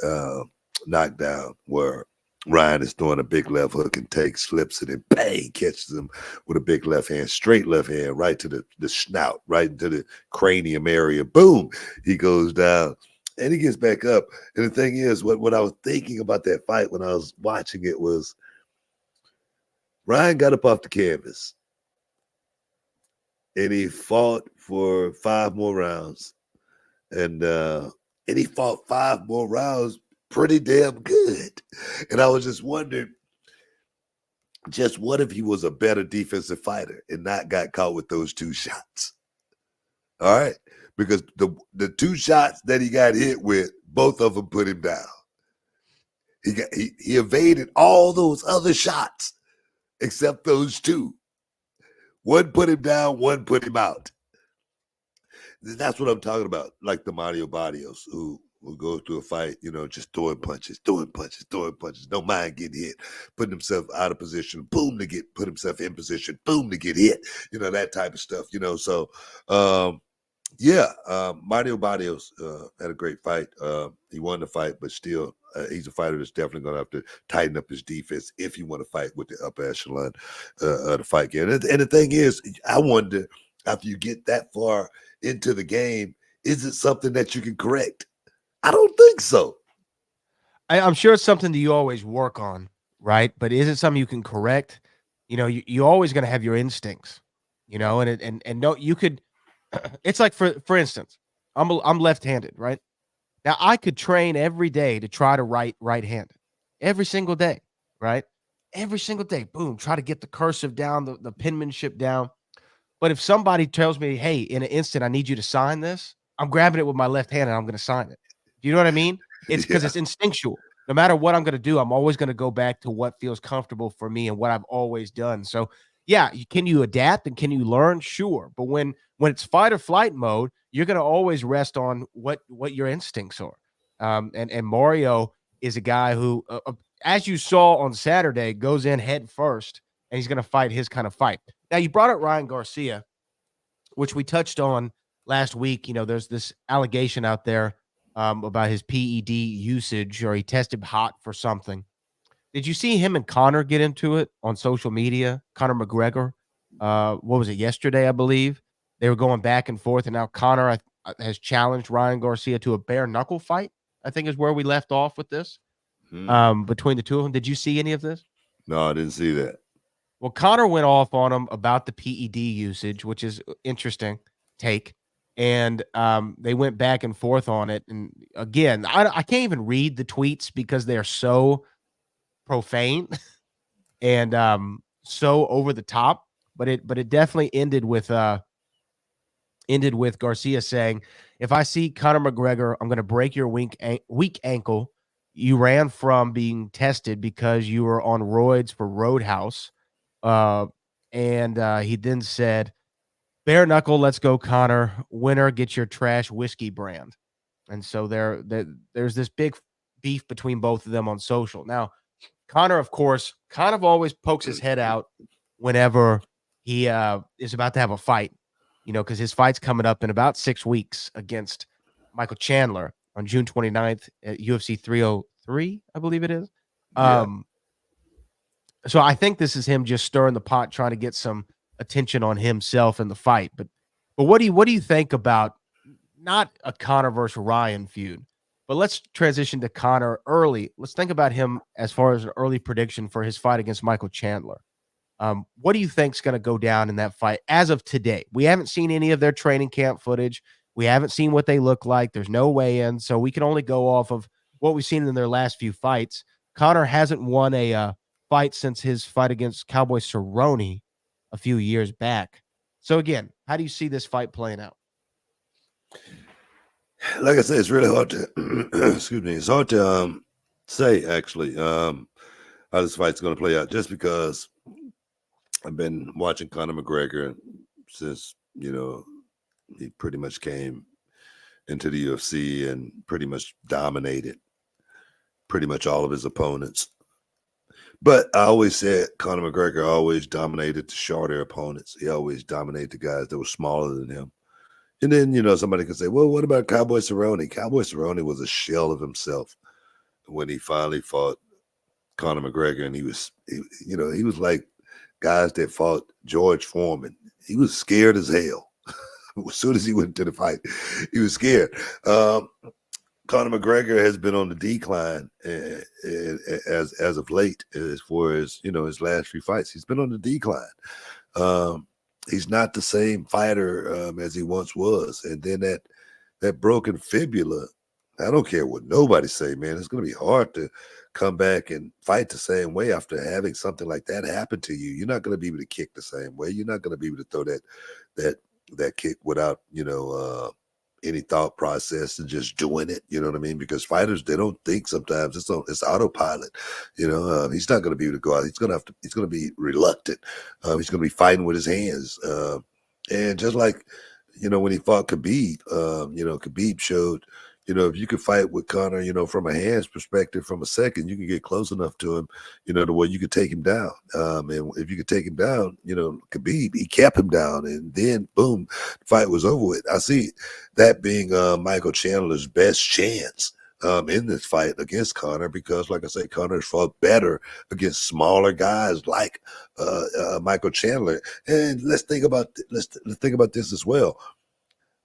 knockdown where Ryan is throwing a big left hook and Tank slips it and bang, catches him with a big left hand, straight left hand, right to the snout, right into the cranium area. Boom, he goes down. And he gets back up. And the thing is, what I was thinking about that fight when I was watching it was Ryan got up off the canvas and he fought for 5 more rounds. And he fought 5 more rounds pretty damn good. And I was just wondering, just what if he was a better defensive fighter and not got caught with those 2 shots? All right. Because the 2 shots that he got hit with, both of them put him down. He evaded all those other shots except those 2. One put him down, one put him out. That's what I'm talking about. Like the Mario Barrios who goes through a fight, just throwing punches, don't mind getting hit, putting himself out of position, boom, to put himself in position, boom, to get hit, that type of stuff, so Mario Barrios had a great fight. He won the fight, but still, he's a fighter that's definitely going to have to tighten up his defense if you want to fight with the upper echelon of the fight game. And the thing is, I wonder, after you get that far into the game, is it something that you can correct? I don't think so. I'm sure it's something that you always work on, right? But is it something you can correct? You're always going to have your instincts, and no, you could. It's like, for instance, I'm left-handed, right? Now I could train every day to try to right-handed every single day, right? Every single day, boom, try to get the cursive down, the penmanship down. But if somebody tells me, hey, in an instant, I need you to sign this, I'm grabbing it with my left hand and I'm going to sign it. Do you know what I mean? It's because it's instinctual. No matter what I'm going to do, I'm always going to go back to what feels comfortable for me and what I've always done. So yeah, can you adapt and can you learn? Sure. But when it's fight or flight mode, you're going to always rest on what your instincts are. And Mario is a guy who, as you saw on Saturday, goes in head first, and he's going to fight his kind of fight. Now, you brought up Ryan Garcia, which we touched on last week. There's this allegation out there about his PED usage, or he tested hot for something. Did you see him and Conor get into it on social media? Conor McGregor, what was it, yesterday, I believe? They were going back and forth, and now Conor has challenged Ryan Garcia to a bare knuckle fight, I think is where we left off with this, between the two of them. Did you see any of this? No, I didn't see that. Well, Conor went off on him about the PED usage, which is interesting take. And they went back and forth on it. And again, I can't even read the tweets because they're so profane and so over the top. But it definitely ended with ended with Garcia saying, "If I see Conor McGregor, I'm going to break your weak ankle. You ran from being tested because you were on roids for Roadhouse." And he then said, "Bare knuckle, let's go, Conor. Winner, get your trash whiskey brand." And so there's this big beef between both of them on social. Now, Conor, of course, kind of always pokes his head out whenever he is about to have a fight, because his fight's coming up in about 6 weeks against Michael Chandler on June 29th at UFC 303, I believe it is. Yeah. So I think this is him just stirring the pot, trying to get some attention on himself in the fight. But what do you think about not a Conor versus Ryan feud, but let's transition to Conor early. Let's think about him as far as an early prediction for his fight against Michael Chandler. What do you think's going to go down in that fight as of today? We haven't seen any of their training camp footage. We haven't seen what they look like. There's no weigh-in, so we can only go off of what we've seen in their last few fights. Conor hasn't won a fight since his fight against Cowboy Cerrone a few years back. So again, how do you see this fight playing out? Like I said, it's really hard to excuse me. It's hard to say actually how this fight's going to play out, just because I've been watching Conor McGregor since he pretty much came into the UFC and pretty much dominated pretty much all of his opponents. But I always said Conor McGregor always dominated the shorter opponents. He always dominated the guys that were smaller than him. And then, somebody could say, well, what about Cowboy Cerrone? Cowboy Cerrone was a shell of himself when he finally fought Conor McGregor. And he was like guys that fought George Foreman. He was scared as hell. As soon as he went to the fight, he was scared. Conor McGregor has been on the decline as of late, as far as, his last few fights. He's been on the decline. He's not the same fighter as he once was. And then that broken fibula, I don't care what nobody say, man. It's going to be hard to come back and fight the same way after having something like that happen to you. You're not going to be able to kick the same way. You're not going to be able to throw that kick without, any thought process and just doing it. You know what I mean? Because fighters, they don't think sometimes. It's autopilot. He's not going to be able to go out. He's going to be reluctant. He's going to be fighting with his hands. And just like, when he fought Khabib, Khabib showed, if you could fight with Conor, from a hands perspective, from a second, you can get close enough to him, to where you could take him down. And if you could take him down, Khabib, he kept him down, and then boom, the fight was over with. I see that being Michael Chandler's best chance in this fight against Conor, because, like I say, Conor's fought better against smaller guys like Michael Chandler. And let's think about this as well.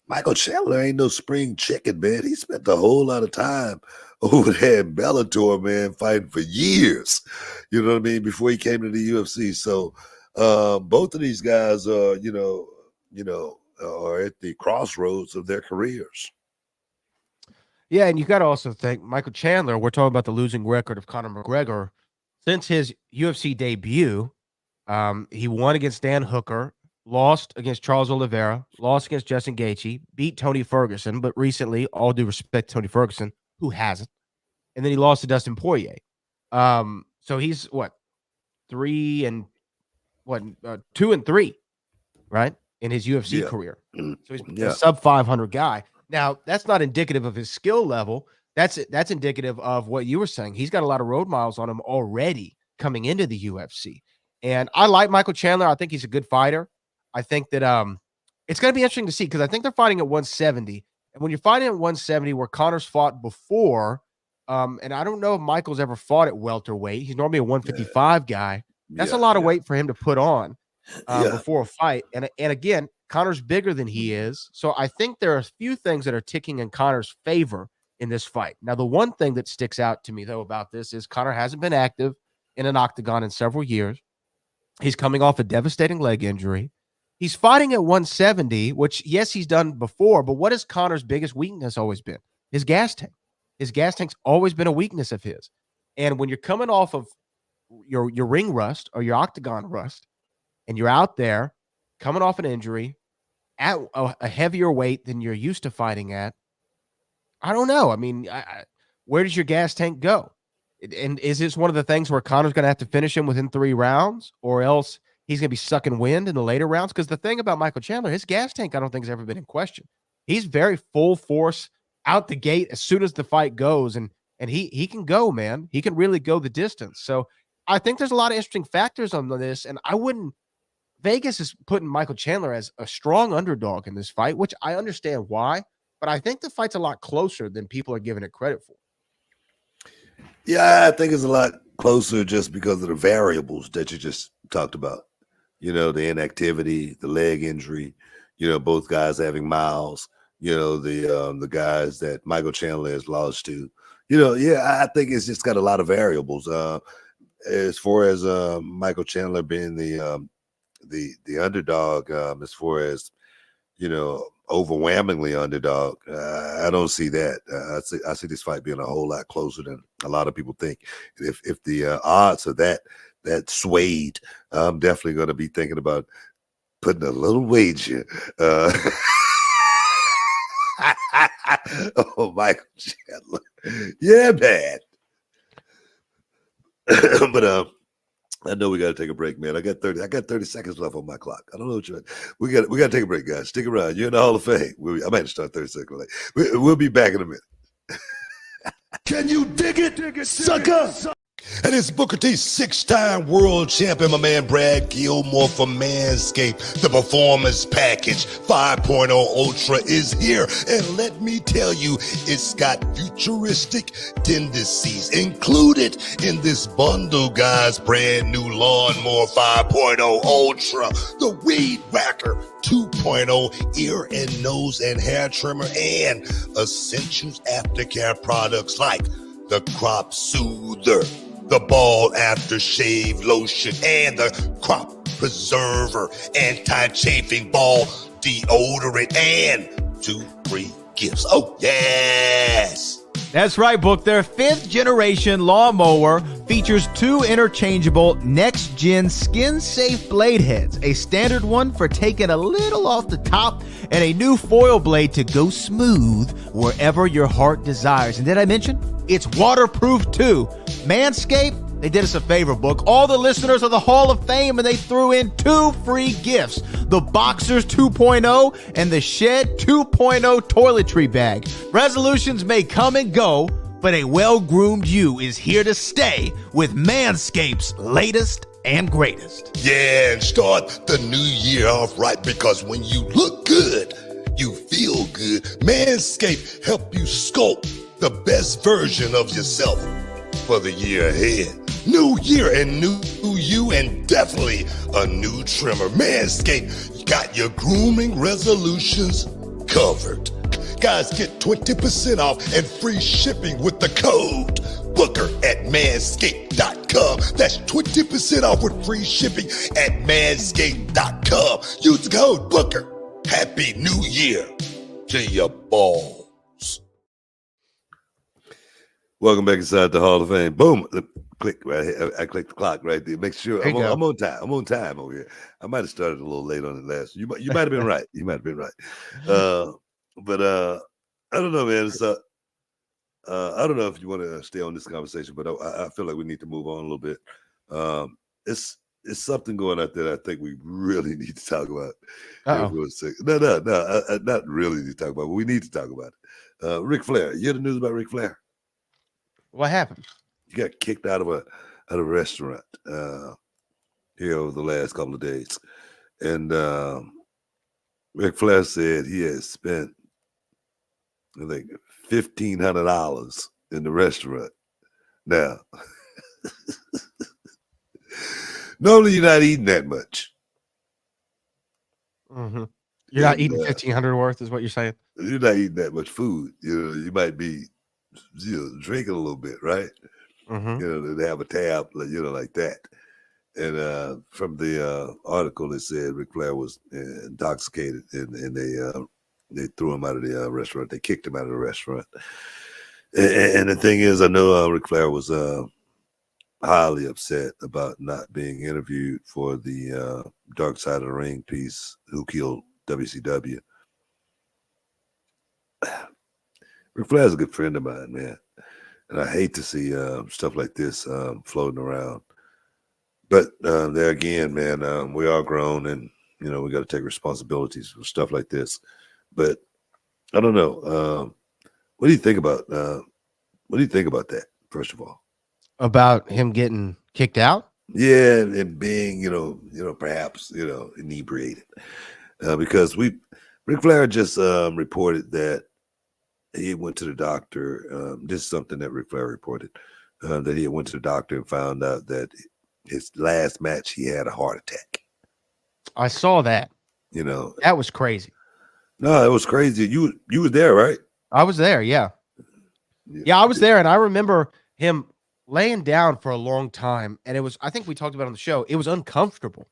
Michael Chandler ain't no spring chicken, man. He spent a whole lot of time over there in Bellator, man, fighting for years. You know what I mean? Before he came to the UFC. So both of these guys are, are at the crossroads of their careers. Yeah, and you got to also think Michael Chandler. We're talking about the losing record of Conor McGregor since his UFC debut. He won against Dan Hooker, lost against Charles Oliveira, lost against Justin Gaethje, beat Tony Ferguson, but recently, all due respect to Tony Ferguson, who hasn't, and then he lost to Dustin Poirier. So he's 2 and 3, right, in his UFC career. So he's a sub 500 guy. Now, that's not indicative of his skill level. That's indicative of what you were saying. He's got a lot of road miles on him already coming into the UFC. And I like Michael Chandler. I think he's a good fighter. I think that it's going to be interesting to see, because I think they're fighting at 170. And when you're fighting at 170, where Conor's fought before, and I don't know if Michael's ever fought at welterweight. He's normally a 155 guy. That's a lot of weight for him to put on before a fight. And again, Conor's bigger than he is. So I think there are a few things that are ticking in Conor's favor in this fight. Now, the one thing that sticks out to me, though, about this is Conor hasn't been active in an octagon in several years. He's coming off a devastating leg injury. He's fighting at 170, which, yes, he's done before, but what has Conor's biggest weakness always been? His gas tank. His gas tank's always been a weakness of his. And when you're coming off of your ring rust or your octagon rust, and you're out there coming off an injury, at a heavier weight than you're used to fighting at. I don't know. I mean, where does your gas tank go? And is this one of the things where Conor's going to have to finish him within 3 rounds, or else he's going to be sucking wind in the later rounds? Because the thing about Michael Chandler, his gas tank, I don't think has ever been in question. He's very full force out the gate as soon as the fight goes, and he can go, man. He can really go the distance. So I think there's a lot of interesting factors on this, and I wouldn't. Vegas is putting Michael Chandler as a strong underdog in this fight, which I understand why, but I think the fight's a lot closer than people are giving it credit for. Yeah, I think it's a lot closer just because of the variables that you just talked about. You know, the inactivity, the leg injury, you know, both guys having miles, you know, the guys that Michael Chandler has lost to. You know, yeah, I think it's just got a lot of variables. As far as Michael Chandler being the underdog, as far as, you know, overwhelmingly underdog, I don't see that. I see this fight being a whole lot closer than a lot of people think. If the odds are that swayed, I'm definitely going to be thinking about putting a little wager. Oh, Michael Chandler, yeah, man. But I know we got to take a break, man. I got 30 seconds left on my clock. I don't know what you're. We got to take a break, guys. Stick around. You're in the Hall of Fame. I might start 30 seconds late. We'll be back in a minute. Can you dig it, sucker? And it's Booker T, 6-time world champion, my man Brad Gilmore from Manscaped. The Performance Package 5.0 Ultra is here. And let me tell you, it's got futuristic tendencies included in this bundle, guys. Brand new Lawnmower 5.0 Ultra, the Weed Whacker 2.0 ear and nose and hair trimmer, and essentials aftercare products like the Crop Soother, the Bald Aftershave Lotion, and the Crop Preserver Anti-Chafing Ball Deodorant, and 2 free gifts. Oh, yes! That's right, Book. Their 5th generation lawnmower features 2 interchangeable next-gen skin-safe blade heads, a standard one for taking a little off the top, and a new foil blade to go smooth wherever your heart desires. And did I mention it's waterproof too? Manscaped, they did us a favor, Book. All the listeners of the Hall of Fame, and they threw in 2 free gifts: the Boxers 2.0 and the Shed 2.0 toiletry bag. Resolutions may come and go, but a well-groomed you is here to stay with Manscaped's latest and greatest. Yeah, and start the new year off right, because when you look good, you feel good. Manscaped help you sculpt the best version of yourself for the year ahead. New year and new you, and definitely a new trimmer. Manscaped got your grooming resolutions covered. Guys, get 20% off and free shipping with the code Booker at manscaped.com. That's 20% off with free shipping at manscaped.com. Use the code Booker. Happy New Year to your balls. Welcome back inside the Hall of Fame. Boom. Click right here. I clicked the clock right there. Make sure I'm on time. I'm on time over here. I might have started a little late on it last. You might have been right. You might have been right. But I don't know, man. It's I don't know if you want to stay on this conversation, but I feel like we need to move on a little bit. It's something going out there that I think we really need to talk about. No, not really need to talk about, but we need to talk about it. Ric Flair. You hear the news about Ric Flair? What happened? He got kicked out of a restaurant here over the last couple of days. And Ric Flair said he had spent, I think, $1,500 in the restaurant. Now, normally you're not eating that much. Mm-hmm. You're not eating $1,500 worth, is what you're saying? You're not eating that much food. You know, you might be, drinking a little bit, right? Mm-hmm. You know, they have a tab, like that. And from the article, it said Ric Flair was intoxicated, and they threw him out of the restaurant. They kicked him out of the restaurant. And the thing is, I know Ric Flair was highly upset about not being interviewed for the Dark Side of the Ring piece, Who Killed WCW. Ric Flair's a good friend of mine, man. And I hate to see stuff like this floating around. But there again, man, we are grown, and we got to take responsibilities for stuff like this. But I don't know. What do you think about? What do you think about that? First of all, About him getting kicked out. yeah, and being perhaps inebriated, because Ric Flair just reported that he went to the doctor. This is something that Ric Flair reported, that he went to the doctor and found out that his last match he had a heart attack. I saw that. That was crazy. No, it was crazy. You was there, right? I was there. Yeah, I was there, and I remember him laying down for a long time, and it was. I think we talked about it on the show. It was uncomfortable.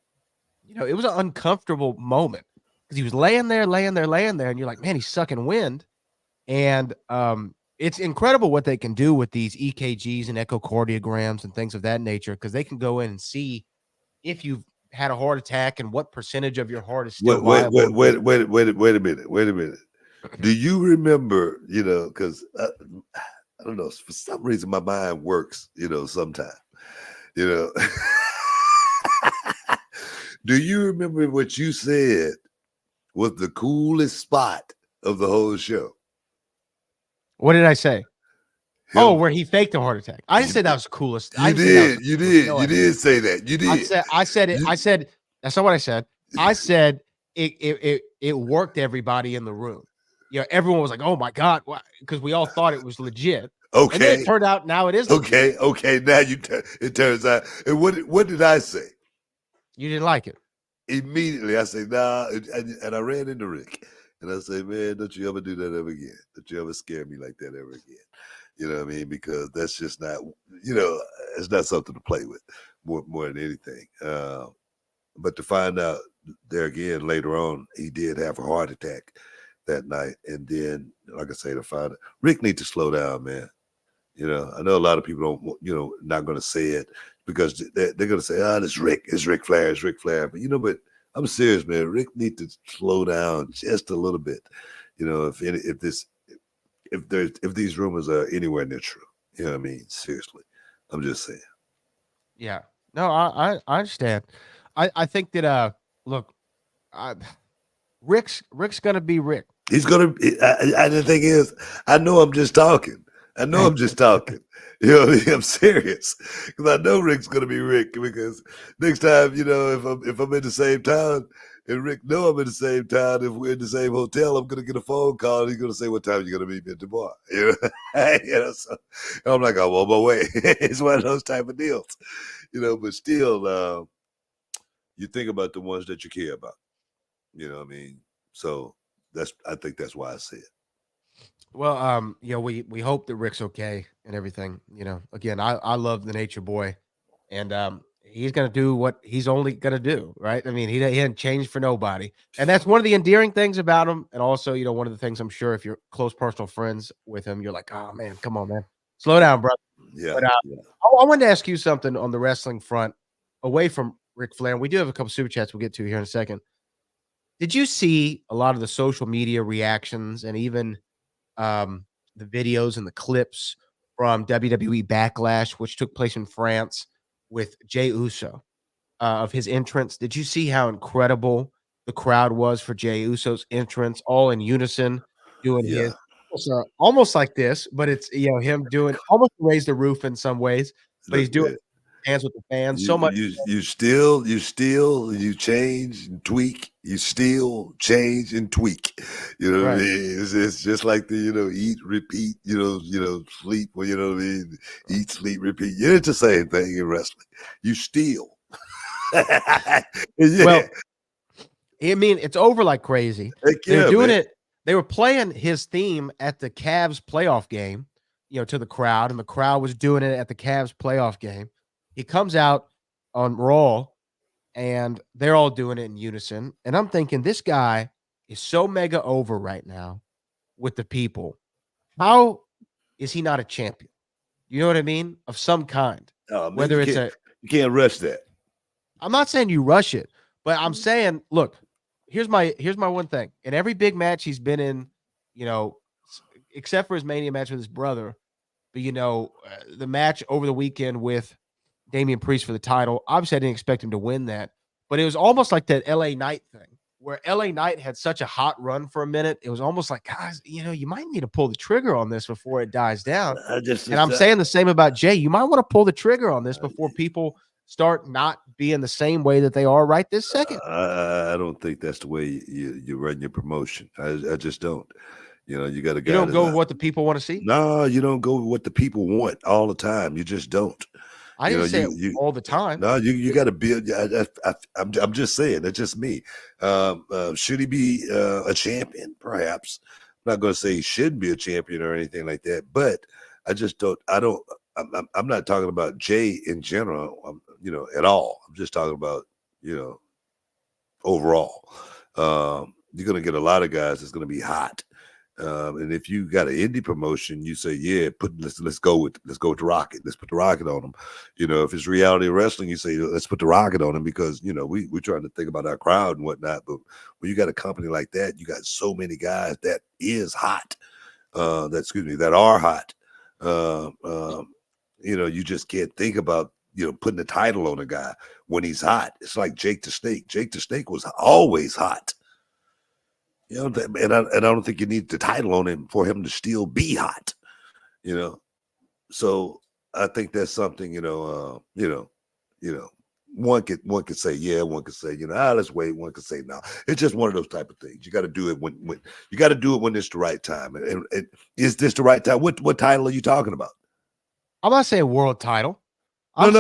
It was an uncomfortable moment because he was laying there, and you're like, man, he's sucking wind. And it's incredible what they can do with these EKGs and echocardiograms and things of that nature, because they can go in and see if you've had a heart attack and what percentage of your heart is still viable. Wait a minute. Do you remember, because I don't know, for some reason my mind works, sometimes, Do you remember what you said was the coolest spot of the whole show? What did I say? Where he faked a heart attack. I didn't say that was the coolest. You did say that. You did. I said it. I said that's not what I said. I said it worked everybody in the room. Everyone was like, "Oh my god," because we all thought it was legit. Okay. And then it turned out now it is legit. Okay. Now it turns out. And what did I say? You didn't like it. Immediately I say, nah, and I ran into Rick. And I say, man, don't you ever do that ever again. Don't you ever scare me like that ever again. You know what I mean? Because that's just not, it's not something to play with more than anything. But to find out there again later on, he did have a heart attack that night. And then, like I say, to find out, Rick needs to slow down, man. I know a lot of people don't, not going to say it because they're going to say, it's Ric Flair. But, but I'm serious, man. Rick needs to slow down just a little bit. If these rumors are anywhere near true, you know what I mean? Seriously, I'm just saying. Yeah, no, I understand. I think that look, Rick's gonna be Rick. He's gonna. The thing is, I know I'm just talking. I'm just talking. I'm serious because I know Rick's gonna be Rick. Because next time, if I'm in the same town and Rick know I'm in the same town, if we're in the same hotel, I'm gonna get a phone call. And he's gonna say, "What time are you gonna meet me at the bar?" So I'm like, I'm on my way. It's one of those type of deals, But still, you think about the ones that you care about. You know what I mean? So I think that's why I say it. Well, we hope that Rick's okay and everything. Again, I love the Nature Boy, and he's gonna do what he's only gonna do, right? I mean, he hadn't changed for nobody, and that's one of the endearing things about him. And also, one of the things I'm sure if you're close personal friends with him, you're like, oh man, come on, man, slow down, bro. Yeah. But I wanted to ask you something on the wrestling front, away from Ric Flair. And we do have a couple super chats we'll get to here in a second. Did you see a lot of the social media reactions and even the videos and the clips from WWE Backlash, which took place in France with Jey Uso, of his entrance? Did you see how incredible the crowd was for Jey Uso's entrance, all in unison, doing his almost like this, but it's him doing almost raise the roof in some ways, but he's doing hands with the fans so much. You change and tweak. You still change and tweak. You know what I mean? It's just like the eat, repeat. Sleep. Well, you know what I mean? Eat, sleep, repeat. It's the same thing in wrestling. You steal. Well, I mean, it's over like crazy. They're doing it. They were playing his theme at the Cavs playoff game, to the crowd, and the crowd was doing it at the Cavs playoff game. He comes out on Raw, and they're all doing it in unison. And I'm thinking, this guy is so mega over right now with the people. How is he not a champion? You know what I mean? Of some kind. Oh, man, Whether you can't rush that. I'm not saying you rush it, but I'm saying, look, here's my one thing. In every big match he's been in, except for his Mania match with his brother, but the match over the weekend with Damian Priest for the title, obviously I didn't expect him to win that, but it was almost like that LA Knight thing where LA Knight had such a hot run for a minute. It was almost like, guys, you might need to pull the trigger on this before it dies down. I'm saying the same about Jay. You might want to pull the trigger on this before people start not being the same way that they are right this second. I don't think that's the way you run your promotion. I just don't. You got to go. You don't go with what the people want to see? No, you don't go with what the people want all the time. You just don't. I didn't say it all the time. No, you got to build. I'm just saying. That's just me. Should he be a champion? Perhaps. I'm not going to say he should be a champion or anything like that. But I just don't. I'm not talking about Jay in general. At all. I'm just talking about overall. You're going to get a lot of guys that's going to be hot. And if you got an indie promotion, you say, yeah, let's go with the Rocket. Let's put the Rocket on them. If it's reality wrestling, you say, let's put the Rocket on them because, we're trying to think about our crowd and whatnot. But when you got a company like that, you got so many guys that is hot, that are hot. You just can't think about, putting the title on a guy when he's hot. It's like Jake the Snake. Jake the Snake was always hot. And I don't think you need the title on him for him to still be hot, So I think that's something, one could say, yeah, one could say, let's wait. One could say, no. It's just one of those type of things. You got to do it when you got to do it when it's the right time. And is this the right time? What title are you talking about? I'm not saying world title. What him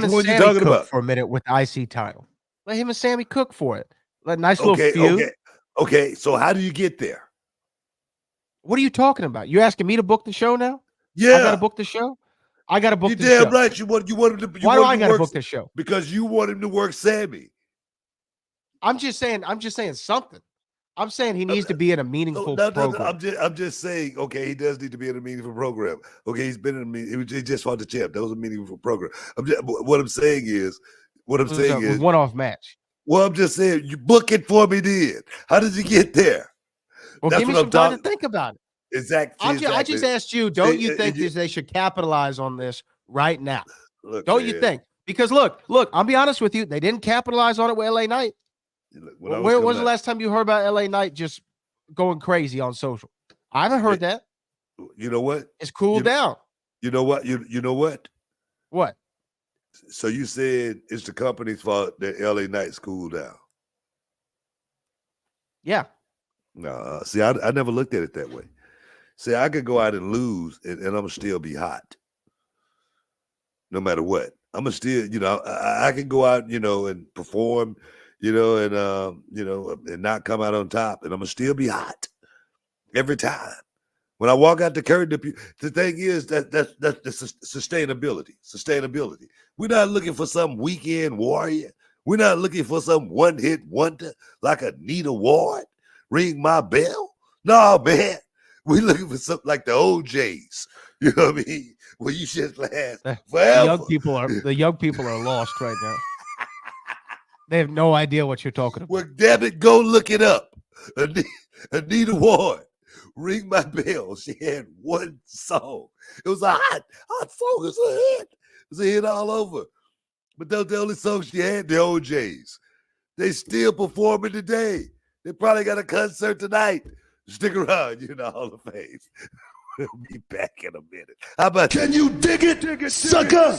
and you Sammy talking cook about for a minute with the IC title? Let him and Sammy cook for it. Nice little feud. Okay. So how do you get there? What are you talking about? You're asking me to book the show now? Yeah, I got to book the show. I got to book the show. You're damn right. You want him to. Why do I got to book the show? Because you want him to work Sammy. I'm just saying something. I'm saying he needs to be in a meaningful program. I'm just saying. Okay, he does need to be in a meaningful program. Okay, he's been in. He just fought the champ. That was a meaningful program. What I'm saying is one-off match. Well, I'm just saying, you book it for me then. How did you get there? Well, give me some time to think about it. Exactly. I just asked you, don't you think they should capitalize on this right now? Don't you think? Because look, I'll be honest with you. They didn't capitalize on it with LA Knight. Where was the last time you heard about LA Knight just going crazy on social? I haven't heard that. You know what? It's cooled down. You know what? You know what? What? So you said it's the company's fault that LA Knight's cooled down. Yeah. No, see, I never looked at it that way. See, I could go out and lose, and I'm gonna still be hot, no matter what. I'm gonna still, I can go out, and perform, and not come out on top, and I'm gonna still be hot every time. When I walk out the curtain, the thing is that's the sustainability. We're not looking for some weekend warrior. We're not looking for some one-hit wonder like a Nita Ward. Ring my bell. No, man. We're looking for something like the OJs. You know what I mean? Where you just last forever. The young people are lost right now. They have no idea what you're talking about. Well, damn it, go look it up. Anita Ward. Ring my bell. She had one song. It was a hot song. It's a hit. It was a hit all over. But those the only songs she had, the OJs. They still performing today. They probably got a concert tonight. Stick around, Hall of Fame. We'll be back in a minute. How about Can you dig it, sucker?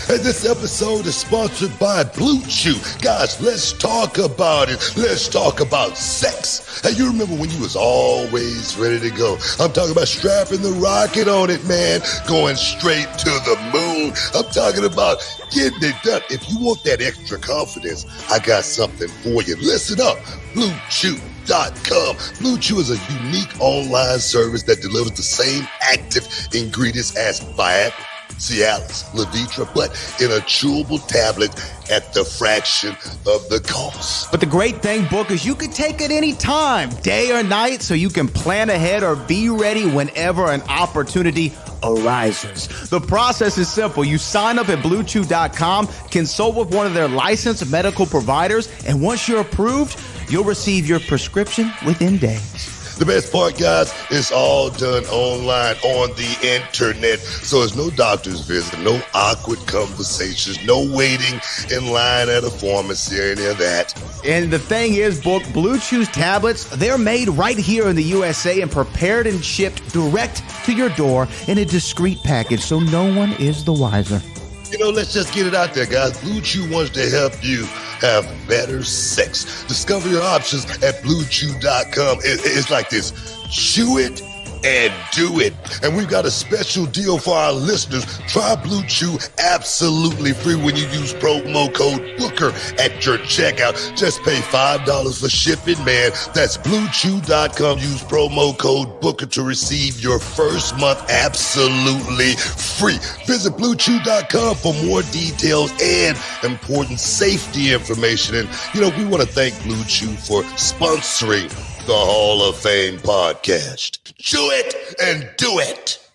And this episode is sponsored by Blue Chew. Guys, let's talk about it. Let's talk about sex. Hey, you remember when you was always ready to go? I'm talking about strapping the rocket on it, man. Going straight to the moon. I'm talking about getting it done. If you want that extra confidence, I got something for you. Listen up. BlueChew.com. Blue Chew is a unique online service that delivers the same active ingredients as Viagra, Cialis, Levitra, but in a chewable tablet at the fraction of the cost. But the great thing, Book, is you could take it any time, day or night, so you can plan ahead or be ready whenever an opportunity arises. The process is simple. You sign up at BlueChew.com, consult with one of their licensed medical providers, and once you're approved, you'll receive your prescription within days. The best part, guys, it's all done online on the internet. So there's no doctor's visit, no awkward conversations, no waiting in line at a pharmacy or any of that. And the thing is, Book, Blue Chew's tablets, they're made right here in the USA and prepared and shipped direct to your door in a discreet package, so no one is the wiser. You know, let's just get it out there, guys. Blue Chew wants to help you have better sex. Discover your options at BlueChew.com. It's like this. Chew it and do it. And we've got a special deal for our listeners. Try Blue Chew absolutely free when you use promo code Booker at your checkout. Just pay $5 for shipping, man. That's BlueChew.com. Use promo code Booker to receive your first month absolutely free. Visit BlueChew.com for more details and important safety information. And, you know, we want to thank Blue Chew for sponsoring the Hall of Fame podcast. Chew it and do it.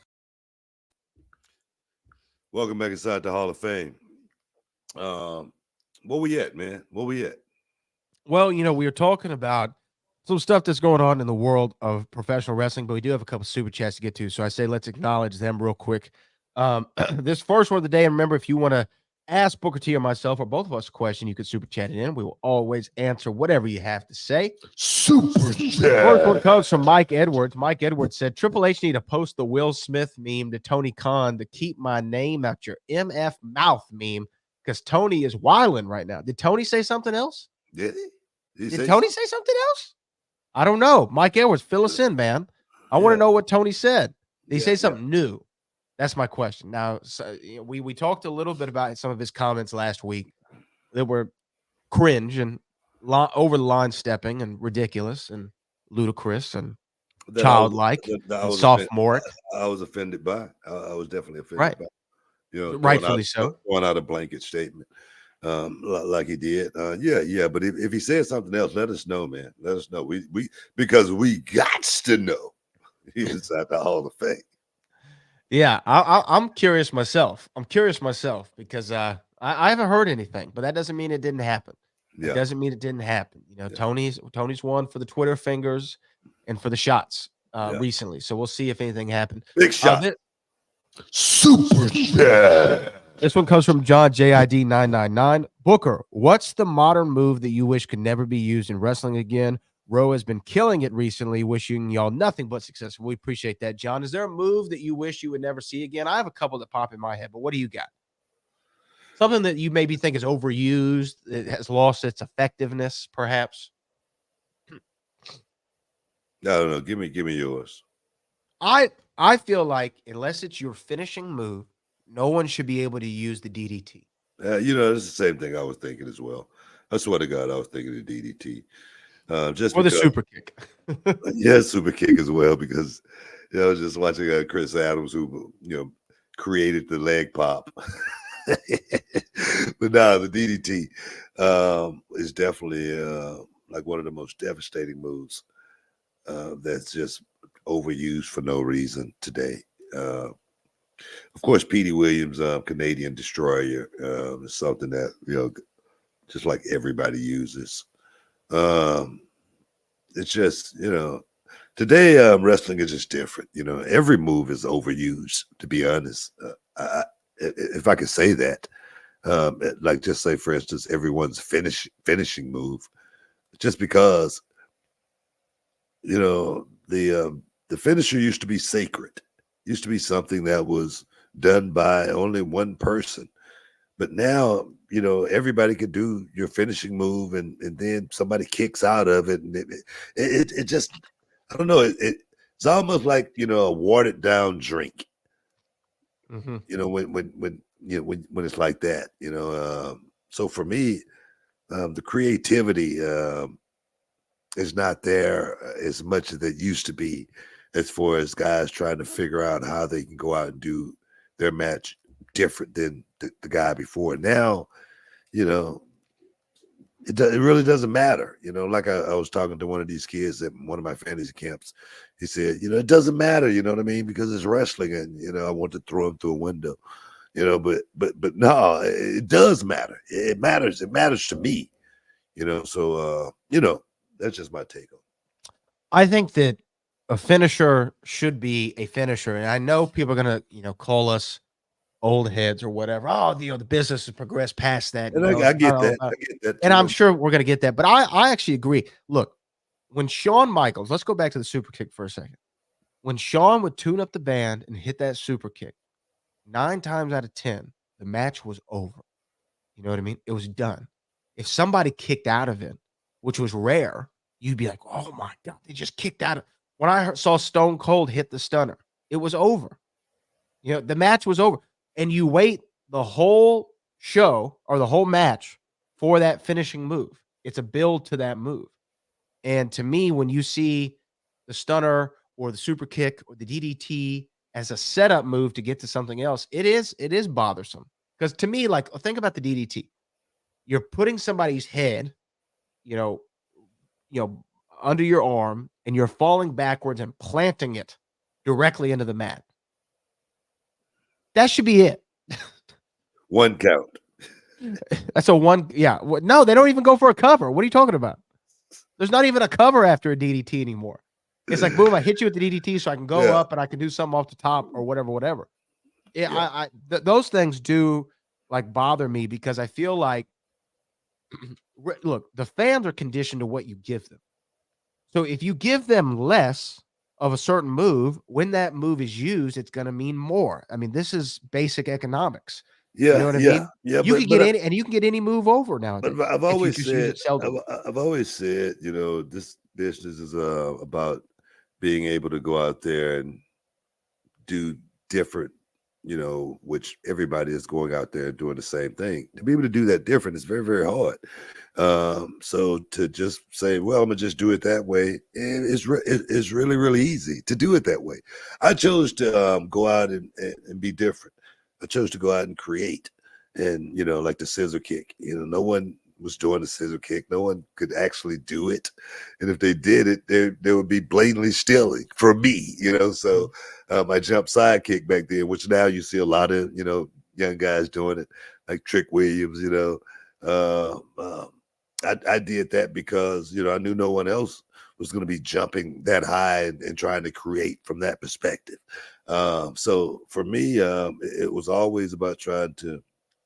Welcome back inside the Hall of Fame. Where we at, man? Where we at? Well, you know, we were talking about some stuff that's going on in the world of professional wrestling, but we do have a couple super chats to get to. So I say let's acknowledge them real quick. This first one of the day, and remember, if you want to ask Booker T or myself or both of us a question, you can super chat it in. We will always answer whatever you have to say. Super First chat. one comes from Mike Edwards. Mike Edwards said, Triple H need to post the Will Smith meme to Tony Khan to keep my name out your MF mouth meme because Tony is wilding right now. Did Tony say something else? Did he? Did Tony say something else? I don't know. Mike Edwards, fill us in, man. I want to know what Tony said. Did he say something new? That's my question. Now, so, you know, we talked a little bit about some of his comments last week that were cringe and over the line stepping and ridiculous and ludicrous and childlike and sophomoric. I was offended by. I was definitely offended right. by. You know, rightfully so. Going out a blanket statement, like he did. Yeah. But if he said something else, let us know, man. Let us know. We because we got to know he's inside the Hall of Fame. Yeah, I'm curious myself. Because I haven't heard anything, but that doesn't mean it didn't happen. Yeah. It doesn't mean it didn't happen. You know, Tony's won for the Twitter fingers and for the shots recently. So we'll see if anything happened. Big shot. Super chat. This one comes from John JID 999. Booker, what's the modern move that you wish could never be used in wrestling again? Rowe has been killing it recently. Wishing y'all nothing but success. We appreciate that, John. Is there a move that you wish you would never see again? I have a couple that pop in my head, but what do you got? Something that you maybe think is overused, it has lost its effectiveness, perhaps. I don't know. Give me yours. I feel like unless it's your finishing move, no one should be able to use the DDT. You know, it's the same thing I was thinking as well. I swear to God, I was thinking the DDT. Just or the super kick. Yeah, super kick as well, because I was just watching Chris Adams, who created the leg pop. But now the DDT is definitely like one of the most devastating moves that's just overused for no reason today. Of course, Petey Williams, Canadian Destroyer, is something that just like everybody uses. It's just, today wrestling is just different. Every move is overused, to be honest. If I could say that, like just say, for instance, everyone's finishing move, just because, the finisher used to be sacred, used to be something that was done by only one person. But now, everybody could do your finishing move, and then somebody kicks out of it, and it just, I don't know, it's almost like a watered down drink. Mm-hmm. When it's like that, So for me, the creativity is not there as much as it used to be, as far as guys trying to figure out how they can go out and do their match different than the guy before. Now, you know, it really doesn't matter. You know, like I was talking to one of these kids at one of my fantasy camps. He said, you know, it doesn't matter, you know what I mean? Because it's wrestling, and you know, I want to throw him through a window. You know, but no, it does matter. It matters. It matters to me. You know, so you know, that's just my take on it. I think that a finisher should be a finisher, and I know people are gonna, call us old heads or whatever. Oh, the business has progressed past that. And I get that. I get that. And I'm sure we're gonna get that, but I actually agree. Look, when Shawn Michaels, let's go back to the super kick for a second. When Shawn would tune up the band and hit that super kick, 9 times out of 10, the match was over. You know what I mean? It was done. If somebody kicked out of it, which was rare, you'd be like, "Oh my God, they just kicked out of." When I saw Stone Cold hit the stunner, it was over. You know, the match was over. And you wait the whole show or the whole match for that finishing move. It's a build to that move. And to me, when you see the stunner or the super kick or the DDT as a setup move to get to something else, it is bothersome. Because to me, like, think about the DDT. You're putting somebody's head, you know, under your arm, and you're falling backwards and planting it directly into the mat. That should be it. One count. That's a one. Yeah. No, they don't even go for a cover. What are you talking about? There's not even a cover after a DDT anymore. It's like, boom, I hit you with the DDT so I can go up and I can do something off the top or whatever. Yeah. Those things do like bother me because I feel like, look, the fans are conditioned to what you give them. So if you give them less of a certain move, when that move is used, it's going to mean more. I mean, this is basic economics. Yeah, you know what I mean? Yeah, you can get any, and you can get any move over now. But I've always said, you know, this business is about being able to go out there and do different, you know, which everybody is going out there and doing the same thing. To be able to do that different is very, very hard. So to just say, well, I'm gonna just do it that way, it's really, really easy to do it that way. I chose to go out and be different. I chose to go out and create, and you know, like the scissor kick. You know, no one was doing the scissor kick. No one could actually do it, and if they did it, they would be blatantly stealing from me. You know, so my jump side kick back then, which now you see a lot of young guys doing it, like Trick Williams. You know, I did that because I knew no one else was going to be jumping that high and trying to create from that perspective. So for me, it was always about trying to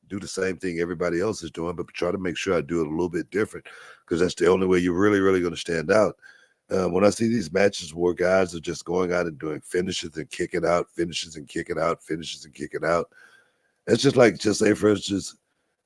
do the same thing everybody else is doing, but try to make sure I do it a little bit different because that's the only way you're really, really going to stand out. When I see these matches where guys are just going out and doing finishes and kicking out, finishes and kicking out, finishes and kicking out, it's just like, just say for instance,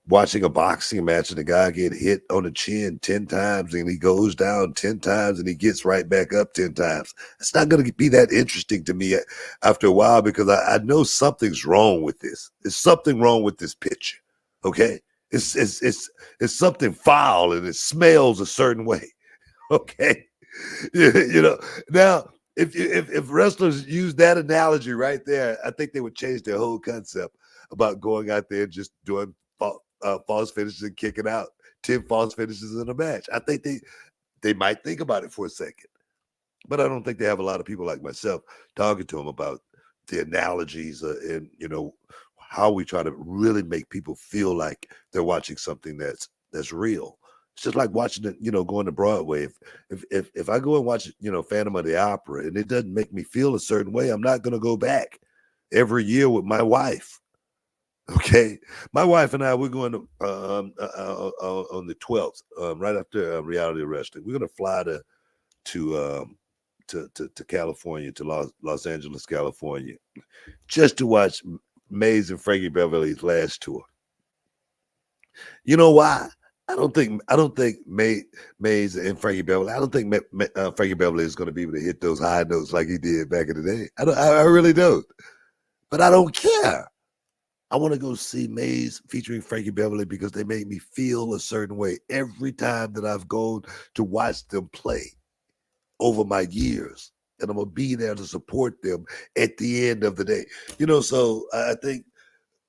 watching a boxing match and the guy get hit on the chin 10 times and he goes down 10 times and he gets right back up 10 times. It's not going to be that interesting to me after a while because I know something's wrong with this. There's something wrong with this picture. Okay. It's something foul and it smells a certain way. Okay. You know, now if wrestlers use that analogy right there, I think they would change their whole concept about going out there and just doing false finishes and kicking out 10 false finishes in a match. I think they might think about it for a second, but I don't think they have a lot of people like myself talking to them about the analogies and how we try to really make people feel like they're watching something that's real. It's just like watching it, going to Broadway. If I go and watch, Phantom of the Opera and it doesn't make me feel a certain way, I'm not going to go back every year with my wife. Okay, my wife and I, we're going to on the 12th, right after Reality Wrestling. We're going to fly to California, to Los Angeles, California, just to watch Maze and Frankie Beverly's last tour. You know why? I don't think Maze and Frankie Beverly. I don't think Frankie Beverly is going to be able to hit those high notes like he did back in the day. I really don't, but I don't care. I want to go see Maze featuring Frankie Beverly because they make me feel a certain way every time that I've gone to watch them play over my years. And I'm going to be there to support them at the end of the day. So I think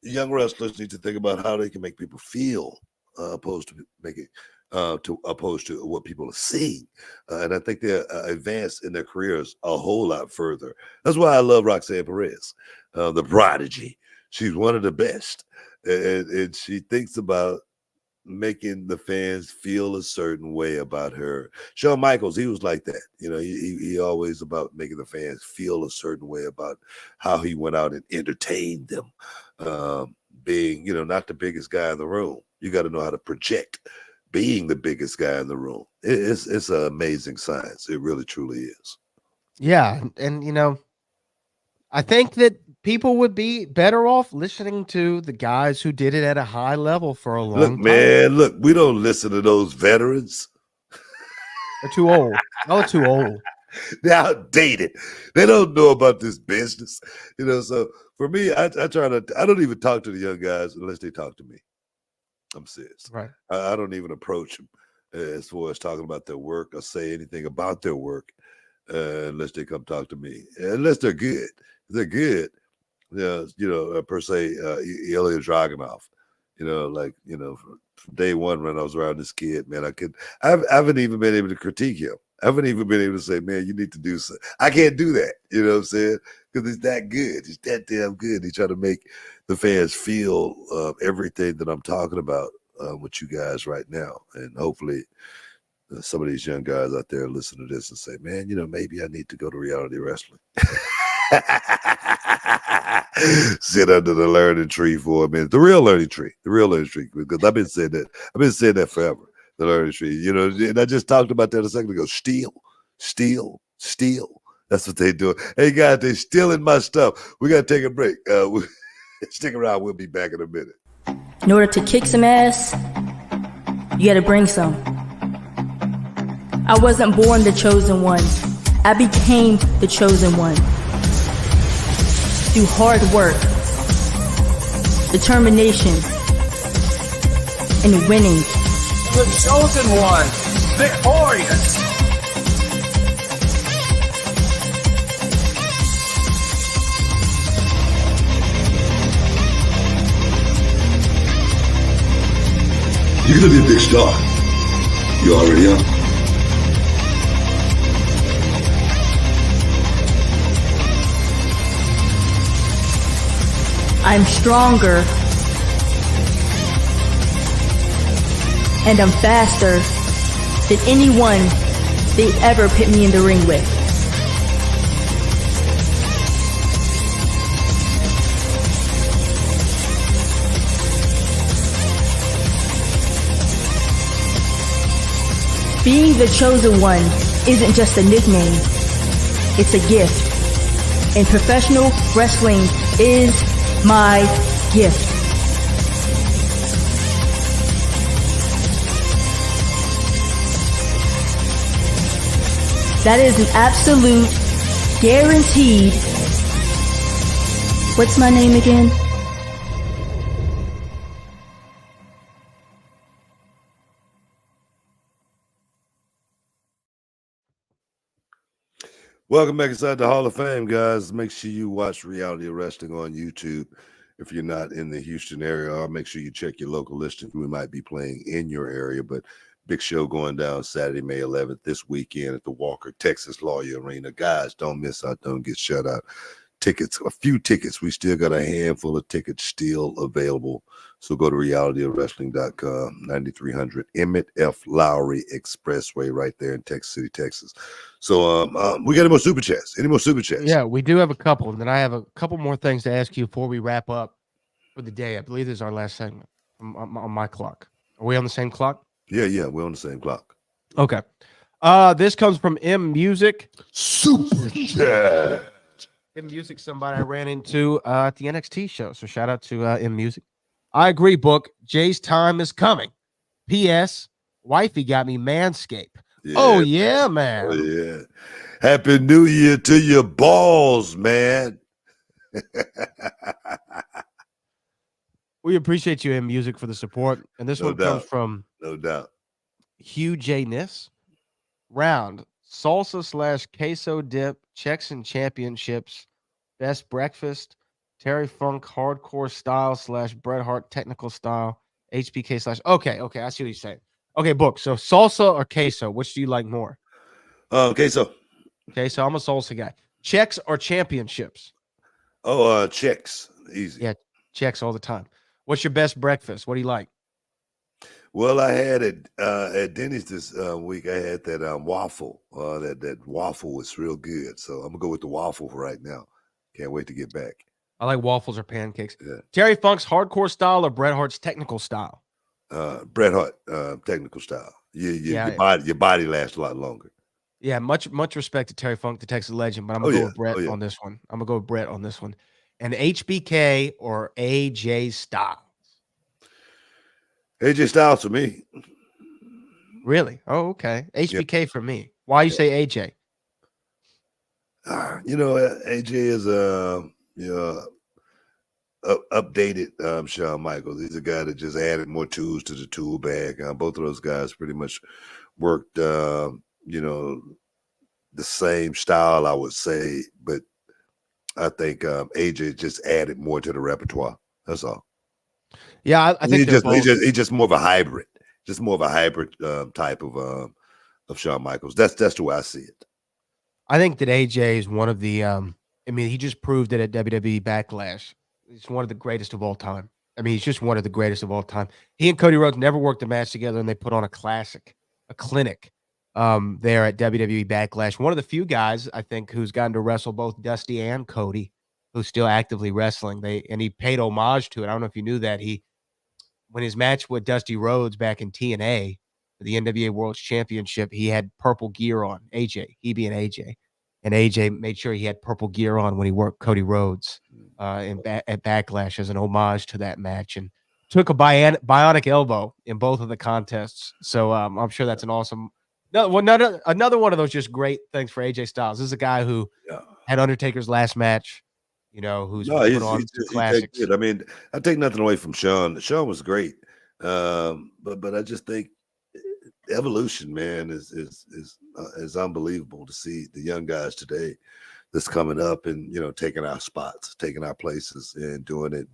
young wrestlers need to think about how they can make people feel, opposed to making opposed to what people are seeing. And I think they're advanced in their careers a whole lot further. That's why I love Roxanne Perez, the prodigy. She's one of the best, and she thinks about making the fans feel a certain way about her. Shawn Michaels, he was like that. You know, he always about making the fans feel a certain way about how he went out and entertained them. Being, you know, not the biggest guy in the room. You got to know how to project being the biggest guy in the room. It's an amazing science. It really truly is. Yeah, and you know, I think that people would be better off listening to the guys who did it at a high level for a long Look, time. man, look, we don't listen to those veterans. They're too old. Y'all are too old. They're outdated. They don't know about this business. You know, so for me, I try to, I don't even talk to the young guys unless they talk to me. I'm serious. Right. I don't even approach them as far as talking about their work or say anything about their work unless they come talk to me. Unless they're good. If they're good, per se, Ilya Dragunov, like, from day one when I was around this kid, man, I haven't even been able to critique him. I haven't even been able to say, man, you need to do something. I can't do that. You know what I'm saying? Because he's that good. He's that damn good. He's trying to make the fans feel everything that I'm talking about with you guys right now. And hopefully some of these young guys out there listen to this and say, man, maybe I need to go to reality wrestling. Sit under the learning tree for a minute. The real learning tree, because I've been saying that forever. The learning tree, and I just talked about that a second ago. Steal. That's what they do. Hey guys, they're stealing my stuff. We gotta take a break. Stick around. We'll be back in a minute. In order to kick some ass, you gotta bring some. I wasn't born the chosen one. I became the chosen one. Through hard work, determination, and winning. The chosen one, victorious. You're gonna be a big star. You already are. I'm stronger. And I'm faster than anyone they ever put me in the ring with. Being the chosen one isn't just a nickname, it's a gift. And professional wrestling is my gift. That is an absolute guaranteed. What's my name again? Welcome back inside the Hall of Fame, guys. Make sure you watch Reality Wrestling on YouTube. If you're not in the Houston area, or make sure you check your local listing. We might be playing in your area, but big show going down Saturday, May 11th, this weekend at the Walker, Texas Lawyer Arena. Guys, don't miss out. Don't get shut out. Tickets, a few tickets. We still got a handful of tickets still available. So go to realityofwrestling.com, 9300 Emmett F. Lowry Expressway right there in Texas City, Texas. So we got any more super chats? Yeah, we do have a couple. And then I have a couple more things to ask you before we wrap up for the day. I believe this is our last segment on my clock. Are we on the same clock? Yeah, we're on the same clock. Okay. This comes from M Music. Super chat. M Music, somebody I ran into at the NXT show. So shout out to M Music. I agree, Book. Jay's time is coming. P.S. Wifey got me Manscaped. Yeah. Oh, yeah, man. Oh, yeah. Happy New Year to your balls, man. We appreciate you, M Music, for the support. And this No one doubt. comes from No doubt. Hugh J. Niss. Round. Salsa / queso dip. Checks and championships. Best breakfast. Terry Funk hardcore style / Bret Hart technical style. HBK / okay, I see what you're saying. Okay, book. So salsa or queso, which do you like more? Queso. Okay, so I'm a salsa guy. Checks or championships? Checks. Easy. Yeah, checks all the time. What's your best breakfast? What do you like? Well, I had it at Denny's this week. I had that waffle. That waffle was real good. So I'm gonna go with the waffle for right now. Can't wait to get back. I like waffles or pancakes. Yeah. Terry Funk's hardcore style or Bret Hart's technical style? Bret Hart, technical style. Yeah. Your body lasts a lot longer. Yeah, much respect to Terry Funk, the Texas legend, but I'm Oh, gonna go yeah. with Bret Oh, yeah. on this one. I'm gonna go with Bret on this one. And HBK or AJ Styles? AJ Styles for me. Really? Oh, okay. HBK for me. Why you say AJ? AJ is updated Shawn Michaels. He's a guy that just added more tools to the tool bag. Both of those guys pretty much worked the same style, I would say, but I think AJ just added more to the repertoire. That's all. Yeah, I think he's just more of a hybrid, type of Shawn Michaels. That's the way I see it. I think that AJ is one of the he just proved it at WWE Backlash. He's one of the greatest of all time. I mean, he's just one of the greatest of all time. He and Cody Rhodes never worked a match together, and they put on a clinic there at WWE Backlash. One of the few guys, I think, who's gotten to wrestle both Dusty and Cody, who's still actively wrestling. He paid homage to it. I don't know if you knew that. When his match with Dusty Rhodes back in TNA for the NWA World Championship, he had purple gear on. He being AJ. And AJ made sure he had purple gear on when he worked Cody Rhodes at Backlash as an homage to that match, and took a bionic elbow in both of the contests. So I'm sure that's an awesome another one of those just great things for AJ Styles. This is a guy who had Undertaker's last match, who's put on classics. Good. I mean, I take nothing away from Shawn. Shawn was great, but I just think evolution, man, is unbelievable to see the young guys today that's coming up and taking our spots, taking our places, and doing it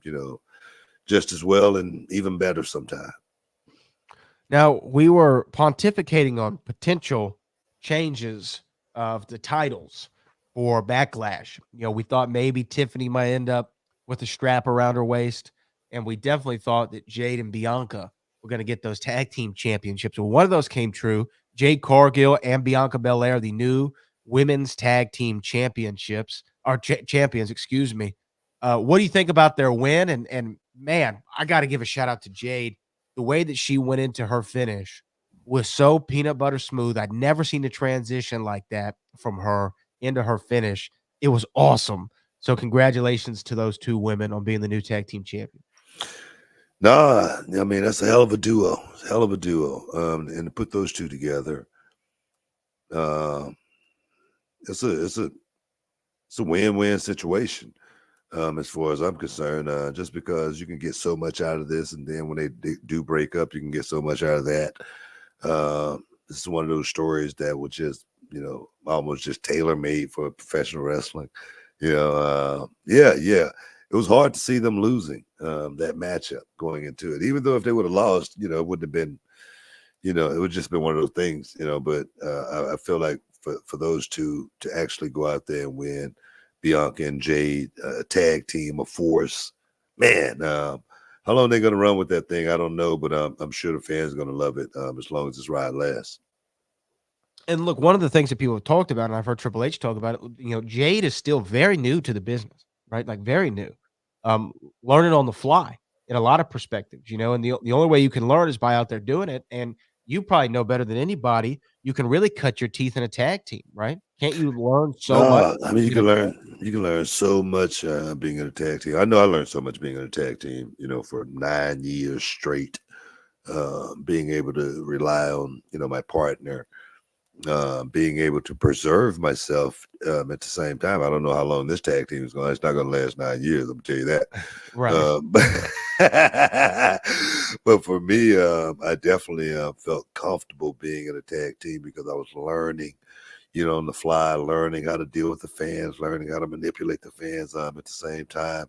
just as well and even better sometimes. Now, we were pontificating on potential changes of the titles for Backlash. We thought maybe Tiffany might end up with a strap around her waist, and we definitely thought that Jade and Bianca were going to get those tag team championships. Well, one of those came true. Jade Cargill and Bianca Belair, the new women's tag team champions, excuse me. What do you think about their win? And man, I got to give a shout out to Jade. The way that she went into her finish was so peanut butter smooth. I'd never seen a transition like that from her into her finish. It was awesome. So congratulations to those two women on being the new tag team champion. Nah, I mean, that's a hell of a duo. And to put those two together, it's a win-win situation. As far as I'm concerned, just because you can get so much out of this, and then when they do break up, you can get so much out of that. This is one of those stories that was just, almost just tailor-made for professional wrestling. Yeah. It was hard to see them losing that matchup going into it. Even though if they would have lost, it wouldn't have been, it would just been one of those things, But I feel like for those two to actually go out there and win, Bianca and Jade, tag team, a force, man. How long they're going to run with that thing, I don't know, but I'm sure the fans are going to love it as long as this ride lasts. And look, one of the things that people have talked about, and I've heard Triple H talk about it, Jade is still very new to the business, right? Like very new, learning on the fly in a lot of perspectives, and the only way you can learn is by out there doing it. And you probably know better than anybody, you can really cut your teeth in a tag team, right? Can't you learn so much? I mean, you can learn so much being in a tag team. I know I learned so much being in a tag team, for 9 years straight, being able to rely on, my partner, being able to preserve myself at the same time. I don't know how long this tag team is going. It's not going to last 9 years. I'm going to tell you that. Right. But for me, I definitely felt comfortable being in a tag team because I was learning, on the fly, learning how to deal with the fans, learning how to manipulate the fans at the same time.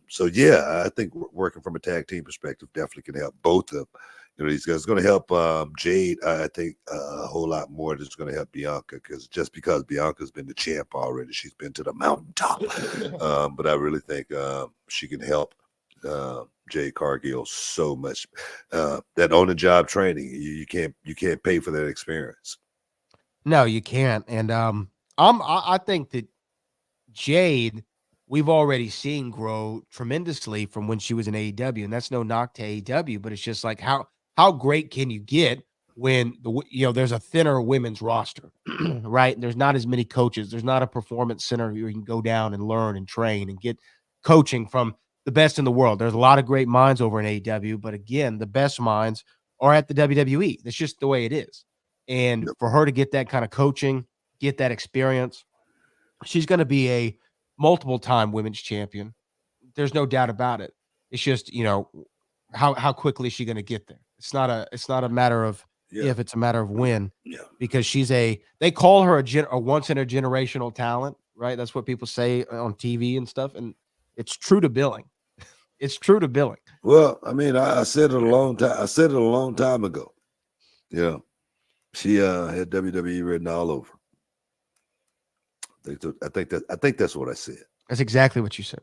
So yeah, I think working from a tag team perspective definitely can help both of these guys. It's going to help Jade, I think, a whole lot more than it's going to help Bianca, because Bianca's been the champ already. She's been to the mountaintop. But I really think she can help Jade Cargill so much. That on-the-job training, you can't pay for that experience. No, you can't. And I think that Jade, we've already seen grow tremendously from when she was in AEW, and that's no knock to AEW, but it's just like how great can you get when there's a thinner women's roster, right? There's not as many coaches. There's not a performance center where you can go down and learn and train and get coaching from the best in the world. There's a lot of great minds over in AEW, but again, the best minds are at the WWE. That's just the way it is. And for her to get that kind of coaching, get that experience, she's going to be a multiple-time women's champion. There's no doubt about it. It's just, how quickly is she going to get there? It's not a matter of if, it's a matter of when. Yeah. Because they call her a once in a generational talent, right? That's what people say on TV and stuff, and it's true to billing. It's true to billing. Well, I mean, I said it a long time. I said it a long time ago. She had WWE written all over. I think that's what I said. That's exactly what you said.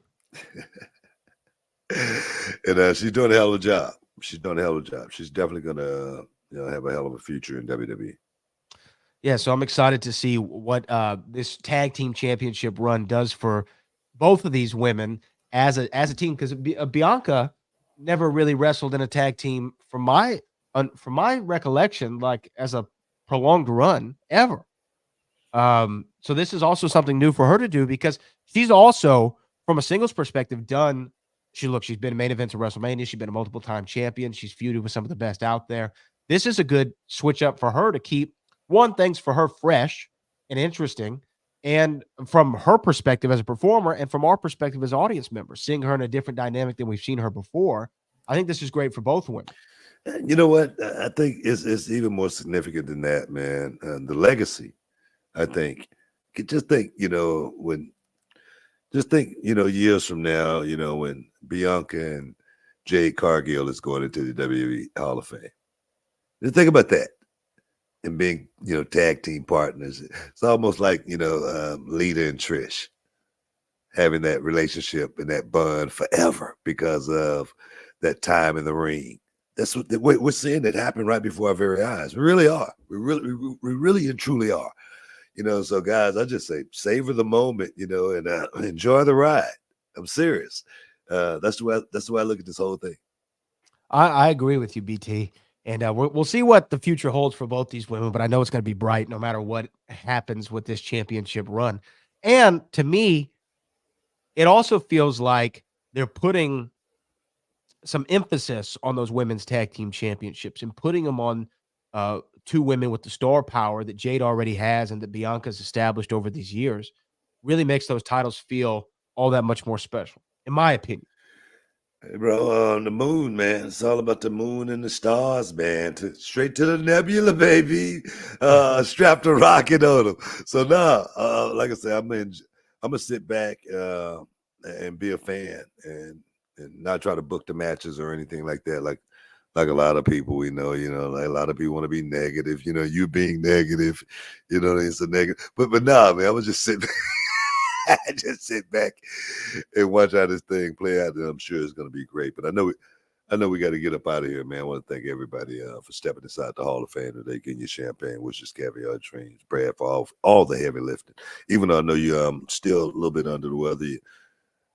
And she's doing a hell of a job. She's definitely gonna have a hell of a future in WWE. Yeah, so I'm excited to see what this tag team championship run does for both of these women as a team, because Bianca never really wrestled in a tag team from my recollection, like as a prolonged run ever. So this is also something new for her to do, because she's also, from a singles perspective, she's been in main events of WrestleMania. She's been a multiple-time champion. She's feuded with some of the best out there. This is a good switch up for her to keep things for her fresh and interesting, and from her perspective as a performer, and from our perspective as audience members, seeing her in a different dynamic than we've seen her before. I think this is great for both women. You know what? I think it's even more significant than that, man. The legacy, I think. Just think, years from now, when Bianca and Jade Cargill is going into the WWE Hall of Fame. Just think about that. And being, tag team partners. It's almost like, Lita and Trish having that relationship and that bond forever because of that time in the ring. That's what we're seeing that happen right before our very eyes. We really are. We really and truly are. So guys, I just say savor the moment, and enjoy the ride. I'm serious. That's the way I look at this whole thing. I agree with you, BT. And we'll see what the future holds for both these women, but I know it's going to be bright no matter what happens with this championship run. And to me, it also feels like they're putting some emphasis on those women's tag team championships and putting them on two women with the star power that Jade already has and that Bianca's established over these years. Really makes those titles feel all that much more special, in my opinion. Hey, bro, the moon, man. It's all about the moon and the stars, man. Straight to the nebula, baby. Strapped a rocket on them. So now, like I said, I'm gonna sit back and be a fan and not try to book the matches or anything like that. Like a lot of people we know, like a lot of people want to be negative. You being negative, it's a negative. But nah, man, I'm gonna just sit back. Just sit back and watch how this thing play out. And I'm sure it's going to be great. But I know we got to get up out of here, man. I want to thank everybody for stepping inside the Hall of Fame today, getting your champagne, which is caviar dreams, Brad, for all the heavy lifting. Even though I know you still a little bit under the weather,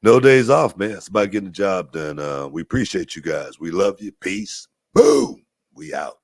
no days off, man. It's about getting the job done. We appreciate you guys. We love you. Peace. Boom. We out.